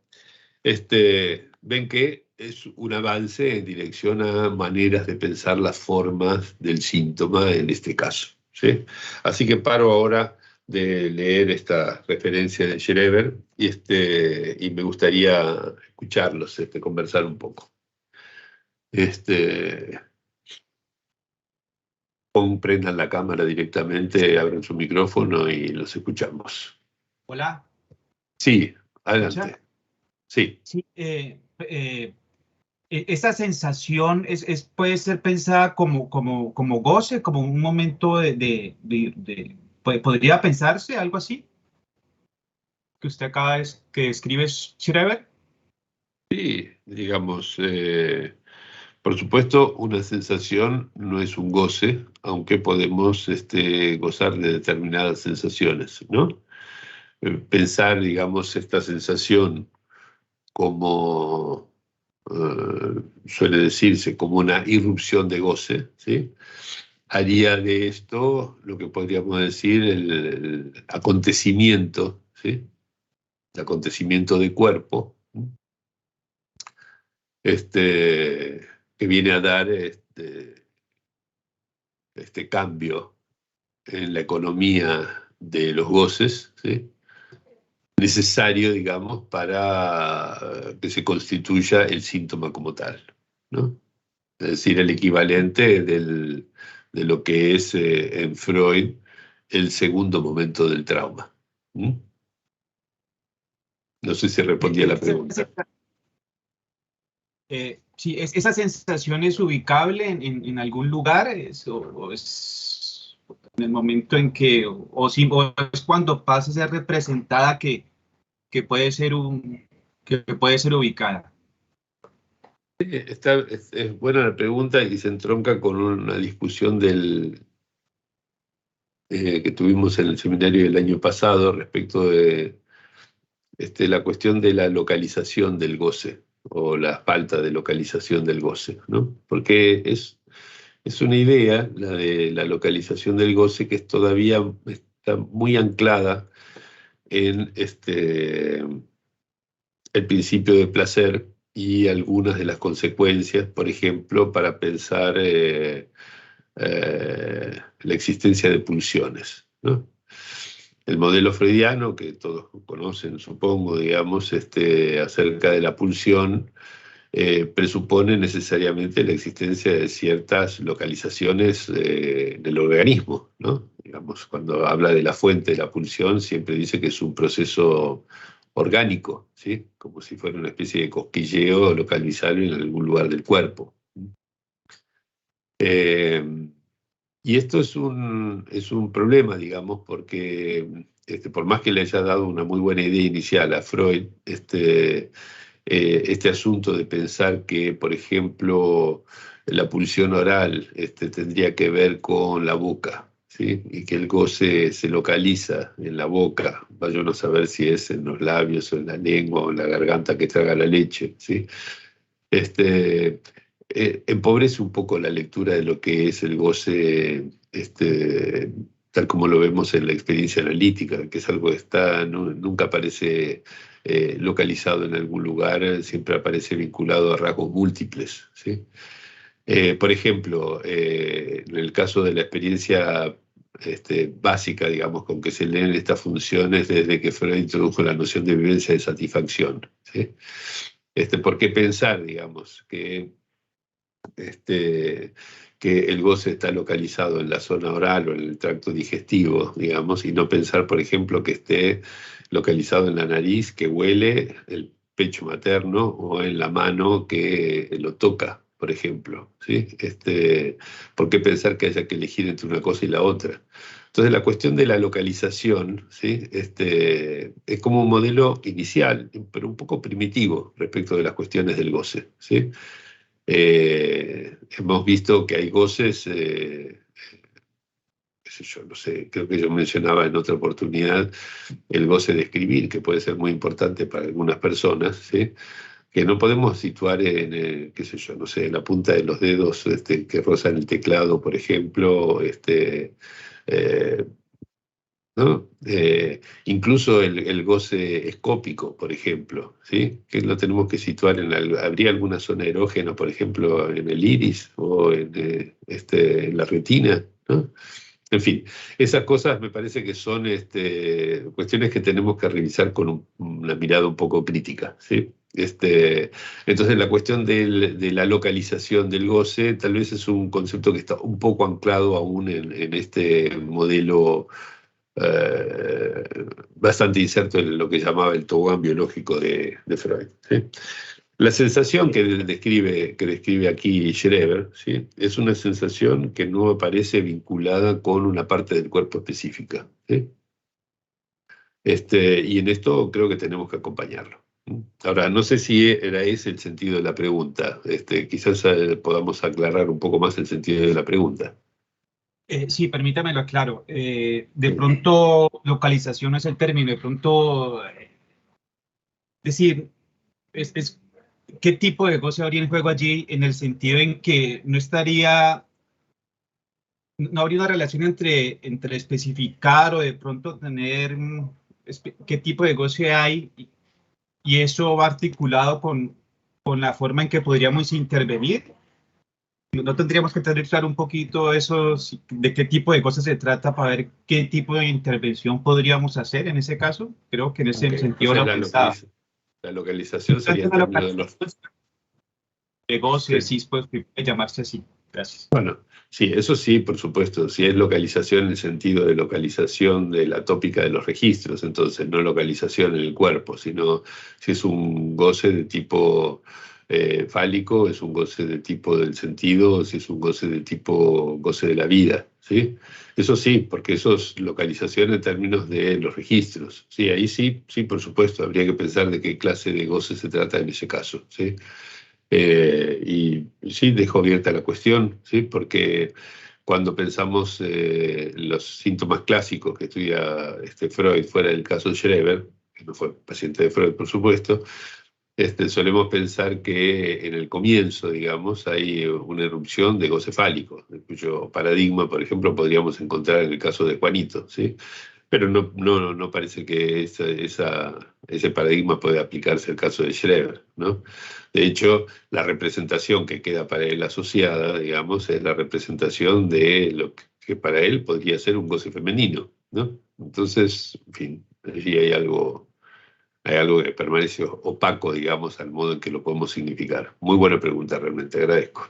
ven que es un avance en dirección a maneras de pensar las formas del síntoma en este caso, ¿sí? Así que paro ahora de leer esta referencia de Schreber y me gustaría escucharlos, conversar un poco. Prendan la cámara directamente, abran su micrófono y los escuchamos. Hola. Sí, adelante. ¿Escucha? Sí. Sí, esta sensación puede ser pensada como goce, como un momento ¿podría pensarse algo así? Que usted acaba que escribe Schreber. Sí, digamos, por supuesto, una sensación no es un goce, aunque podemos gozar de determinadas sensaciones, ¿no? Pensar, digamos, esta sensación como suele decirse, como una irrupción de goce, ¿sí? Haría de esto lo que podríamos decir el acontecimiento, ¿sí? El acontecimiento de cuerpo, que viene a dar este cambio en la economía de los goces, ¿sí? Necesario, digamos, para que se constituya el síntoma como tal, ¿no? Es decir, el equivalente de lo que es en Freud el segundo momento del trauma. ¿Mm? No sé si respondí a la pregunta. Sí, ¿esa sensación es ubicable en algún lugar? ¿O es en el momento en que, o es cuando pasa a ser representada que puede ser que puede ser ubicada? Es buena la pregunta y se entronca con una discusión que tuvimos en el seminario del año pasado respecto de la cuestión de la localización del goce o la falta de localización del goce, ¿no? Porque es una idea, la de la localización del goce, que todavía está muy anclada en el principio de placer y algunas de las consecuencias, por ejemplo, para pensar la existencia de pulsiones, ¿no? El modelo freudiano, que todos conocen, supongo, digamos, acerca de la pulsión, presupone necesariamente la existencia de ciertas localizaciones del organismo, ¿no? Digamos, cuando habla de la fuente de la pulsión, siempre dice que es un proceso orgánico, ¿sí? Como si fuera una especie de cosquilleo localizable en algún lugar del cuerpo. Y esto es un problema, digamos, porque por más que le haya dado una muy buena idea inicial a Freud, este asunto de pensar que, por ejemplo, la pulsión oral tendría que ver con la boca, ¿sí? Y que el goce se localiza en la boca, vaya uno a saber si es en los labios o en la lengua o en la garganta que traga la leche, ¿sí? Empobrece un poco la lectura de lo que es el goce, tal como lo vemos en la experiencia analítica, que es algo que nunca aparece localizado en algún lugar, siempre aparece vinculado a rasgos múltiples, ¿sí? Por ejemplo, en el caso de la experiencia básica, digamos, con que se leen estas funciones desde que Freud introdujo la noción de vivencia de satisfacción, ¿sí? ¿Por qué pensar, digamos, que el goce está localizado en la zona oral o en el tracto digestivo, digamos, y no pensar, por ejemplo, que esté localizado en la nariz, que huele el pecho materno, o en la mano que lo toca, por ejemplo, ¿sí? ¿Por qué pensar que haya que elegir entre una cosa y la otra? Entonces, la cuestión de la localización, ¿sí? Es como un modelo inicial, pero un poco primitivo respecto de las cuestiones del goce, ¿sí? Hemos visto que hay goces que sé yo, no sé, creo que yo mencionaba en otra oportunidad el goce de escribir, que puede ser muy importante para algunas personas, ¿sí? Que no podemos situar en, qué sé yo, no sé, en la punta de los dedos que rozan el teclado, por ejemplo, ¿no? Incluso el goce escópico, por ejemplo, ¿sí? Que lo tenemos que situar ¿habría alguna zona erógena, por ejemplo, en el iris o en la retina, ¿no? En fin, esas cosas me parece que son cuestiones que tenemos que revisar con una mirada un poco crítica, ¿sí? Entonces la cuestión de la localización del goce tal vez es un concepto que está un poco anclado aún en este modelo bastante inserto en lo que llamaba el tobogán biológico de Freud, ¿sí? La sensación que describe aquí Schreber, ¿sí? Es una sensación que no aparece vinculada con una parte del cuerpo específica, ¿sí? Y en esto creo que tenemos que acompañarlo. Ahora, no sé si era ese el sentido de la pregunta. Quizás podamos aclarar un poco más el sentido de la pregunta. Sí, permítamelo aclaro. De pronto, localización no es el término, de pronto, decir, ¿qué tipo de goce habría en juego allí? En el sentido en que no habría una relación entre especificar o de pronto tener qué tipo de goce hay y eso va articulado con la forma en que podríamos intervenir. No tendríamos que tener claro un poquito eso, de qué tipo de cosas se trata para ver qué tipo de intervención podríamos hacer en ese caso. Creo que en ese sentido lo pensaba. La localización sería en términos de los... De goce, Sí. sí, puede llamarse así. Gracias. Bueno, sí, eso sí, por supuesto. Si es localización en el sentido de localización de la tópica de los registros, entonces no localización en el cuerpo, sino si es un goce de tipo fálico, es un goce de tipo del sentido, si es un goce de tipo goce de la vida, ¿sí? Eso sí, porque eso es localización en términos de los registros. Sí, ahí sí, sí, por supuesto, habría que pensar de qué clase de goce se trata en ese caso, ¿sí? Y sí, dejo abierta la cuestión, ¿sí? Porque cuando pensamos los síntomas clásicos que estudia Freud fuera del caso de Schreber, que no fue paciente de Freud, por supuesto, solemos pensar que en el comienzo, digamos, hay una erupción de goce fálico, cuyo paradigma, por ejemplo, podríamos encontrar en el caso de Juanito, ¿sí? Pero no parece que ese paradigma pueda aplicarse al caso de Schreber, ¿no? De hecho, la representación que queda para él asociada, digamos, es la representación de lo que para él podría ser un goce femenino, ¿no? Entonces, en fin, allí hay algo que permanece opaco, digamos, al modo en que lo podemos significar. Muy buena pregunta, realmente, agradezco.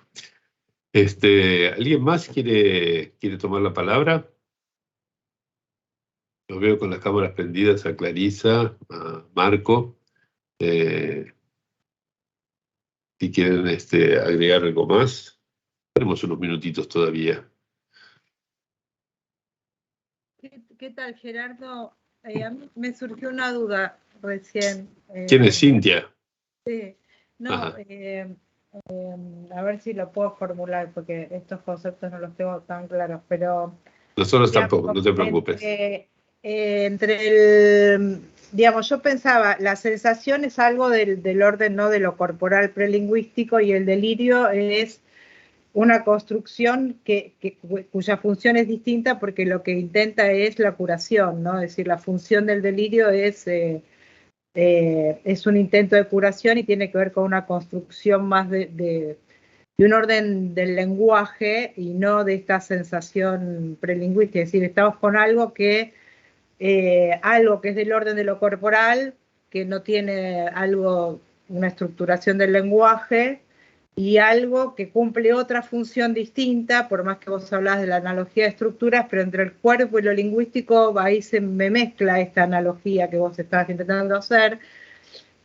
¿Alguien más quiere tomar la palabra? Lo veo con las cámaras prendidas a Clarisa, a Marco. Si quieren agregar algo más, tenemos unos minutitos todavía. ¿Qué tal, Gerardo? A mí me surgió una duda recién. ¿Quién es Cintia? Sí, no, a ver si lo puedo formular, porque estos conceptos no los tengo tan claros, pero... Nosotros tampoco, no te preocupes. Digamos, yo pensaba, la sensación es algo del orden, ¿no?, de lo corporal prelingüístico, y el delirio es una construcción cuya función es distinta, porque lo que intenta es la curación, ¿no? Es decir, la función del delirio es un intento de curación y tiene que ver con una construcción más de un orden del lenguaje y no de esta sensación prelingüística. Es decir, estamos con algo que es del orden de lo corporal, que no tiene una estructuración del lenguaje, y algo que cumple otra función distinta, por más que vos hablás de la analogía de estructuras, pero entre el cuerpo y lo lingüístico ahí se me mezcla esta analogía que vos estabas intentando hacer.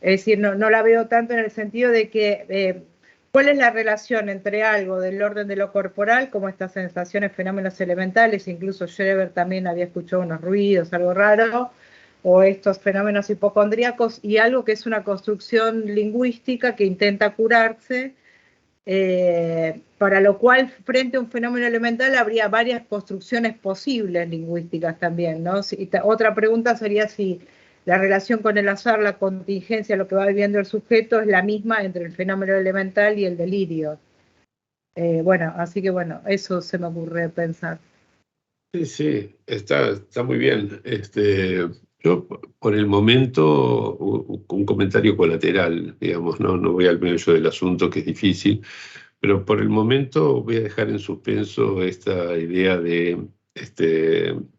Es decir, no la veo tanto en el sentido de que ¿cuál es la relación entre algo del orden de lo corporal, como estas sensaciones, fenómenos elementales? Incluso Schreber también había escuchado unos ruidos, algo raro, o estos fenómenos hipocondríacos, y algo que es una construcción lingüística que intenta curarse, para lo cual frente a un fenómeno elemental habría varias construcciones posibles lingüísticas también, ¿no? Otra pregunta sería si la relación con el azar, la contingencia, lo que va viviendo el sujeto es la misma entre el fenómeno elemental y el delirio. Bueno, así que bueno, eso se me ocurre pensar. Sí, sí, está muy bien. Yo, por el momento, un comentario colateral, digamos, no voy al meollo del asunto, que es difícil, pero por el momento voy a dejar en suspenso esta idea del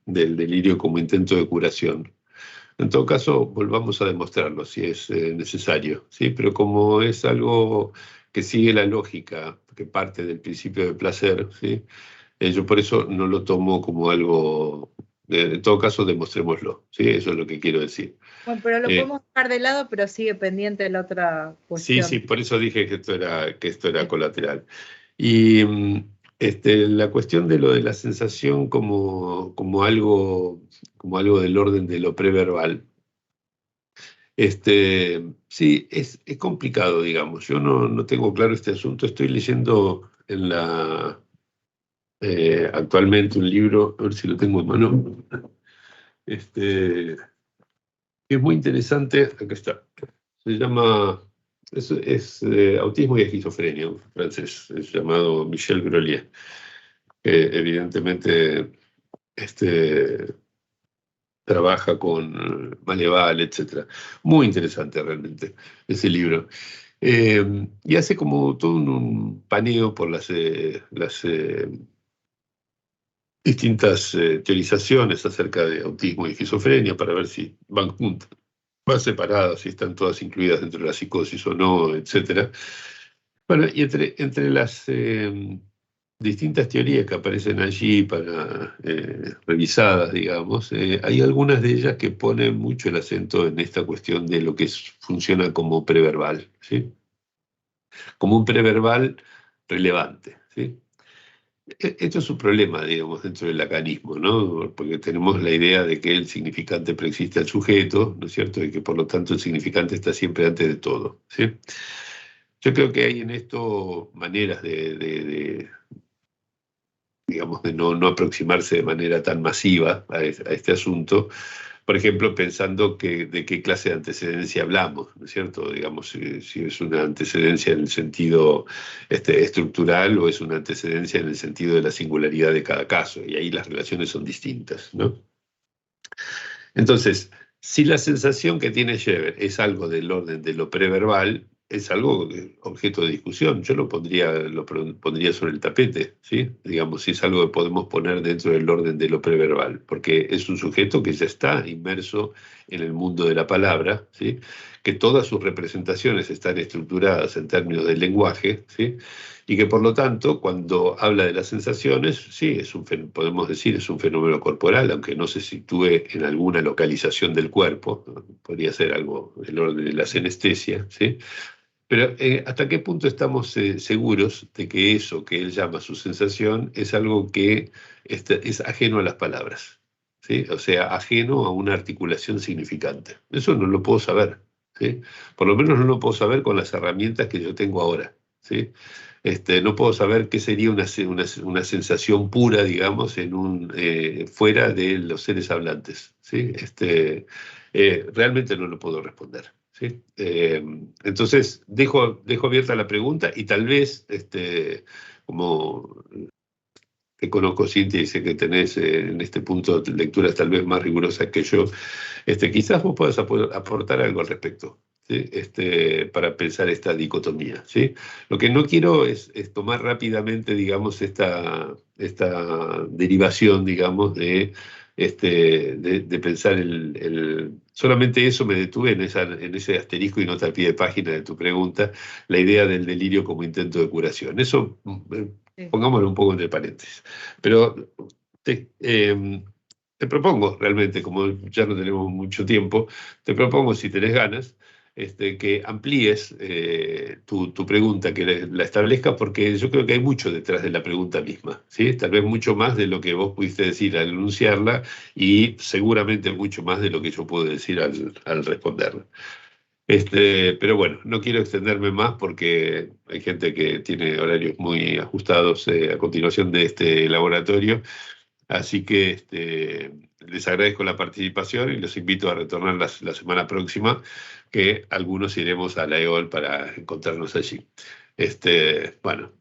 delirio como intento de curación. En todo caso, volvamos a demostrarlo si es necesario, ¿sí? Pero como es algo que sigue la lógica, que parte del principio de placer, ¿sí? Yo por eso no lo tomo como algo, en todo caso demostrémoslo, ¿sí? Eso es lo que quiero decir. Bueno, pero lo podemos dejar de lado, pero sigue pendiente de la otra cuestión. Sí, por eso dije que esto era colateral. Y la cuestión de lo de la sensación como algo del orden de lo preverbal. Sí, es complicado, digamos. Yo no tengo claro este asunto. Estoy leyendo actualmente un libro, a ver si lo tengo en mano, que es muy interesante. Acá está. Se llama, es Autismo y Esquizofrenia, un francés, es llamado Michel Grolier, que evidentemente trabaja con Maleval, etc. Muy interesante realmente ese libro. Y hace como todo un paneo por las distintas teorizaciones acerca de autismo y esquizofrenia para ver si van juntas, van separadas, si están todas incluidas dentro de la psicosis o no, etc. Bueno, y entre las distintas teorías que aparecen allí para revisadas, digamos, hay algunas de ellas que ponen mucho el acento en esta cuestión de lo que funciona como preverbal, ¿sí? Como un preverbal relevante, ¿sí? Esto es un problema, digamos, dentro del lacanismo, ¿no? Porque tenemos la idea de que el significante preexiste al sujeto, ¿no es cierto? Y que por lo tanto el significante está siempre antes de todo, ¿sí? Yo creo que hay en esto maneras digamos, de no aproximarse de manera tan masiva a este asunto. Por ejemplo, pensando de qué clase de antecedencia hablamos, ¿no es cierto? Digamos, si es una antecedencia en el sentido estructural o es una antecedencia en el sentido de la singularidad de cada caso, y ahí las relaciones son distintas, ¿no? Entonces, si la sensación que tiene Scheber es algo del orden de lo preverbal, es algo objeto de discusión. Yo lo pondría sobre el tapete, ¿sí? Digamos, si es algo que podemos poner dentro del orden de lo preverbal, porque es un sujeto que ya está inmerso en el mundo de la palabra, ¿sí? Que todas sus representaciones están estructuradas en términos del lenguaje, ¿sí? Y que por lo tanto, cuando habla de las sensaciones, sí, podemos decir, es un fenómeno corporal, aunque no se sitúe en alguna localización del cuerpo, ¿no? Podría ser algo del orden de la senestesia, ¿sí? Pero ¿hasta qué punto estamos seguros de que eso que él llama su sensación es algo que es ajeno a las palabras? ¿Sí? O sea, ajeno a una articulación significante. Eso no lo puedo saber, ¿sí? Por lo menos no lo puedo saber con las herramientas que yo tengo ahora, ¿sí? No puedo saber qué sería una sensación pura, digamos, fuera de los seres hablantes, ¿sí? Realmente no lo puedo responder, ¿sí? Entonces, dejo abierta la pregunta y tal vez, como te conozco, Cintia, y sé que tenés en este punto lecturas tal vez más rigurosas que yo, quizás vos puedas aportar algo al respecto, ¿sí? Para pensar esta dicotomía, ¿sí? Lo que no quiero es tomar rápidamente, digamos, esta derivación, digamos, de pensar solamente eso me detuve en ese asterisco y nota al pie de página de tu pregunta, la idea del delirio como intento de curación. Eso, pongámoslo un poco entre paréntesis. Pero te propongo realmente, como ya no tenemos mucho tiempo, te propongo, si tenés ganas, que amplíes tu pregunta, que la establezcas, porque yo creo que hay mucho detrás de la pregunta misma, ¿sí? Tal vez mucho más de lo que vos pudiste decir al enunciarla y seguramente mucho más de lo que yo puedo decir al responderla. Pero bueno, no quiero extenderme más porque hay gente que tiene horarios muy ajustados a continuación de este laboratorio. Así que les agradezco la participación y los invito a retornar la semana próxima, que algunos iremos a la EOL para encontrarnos allí. Bueno,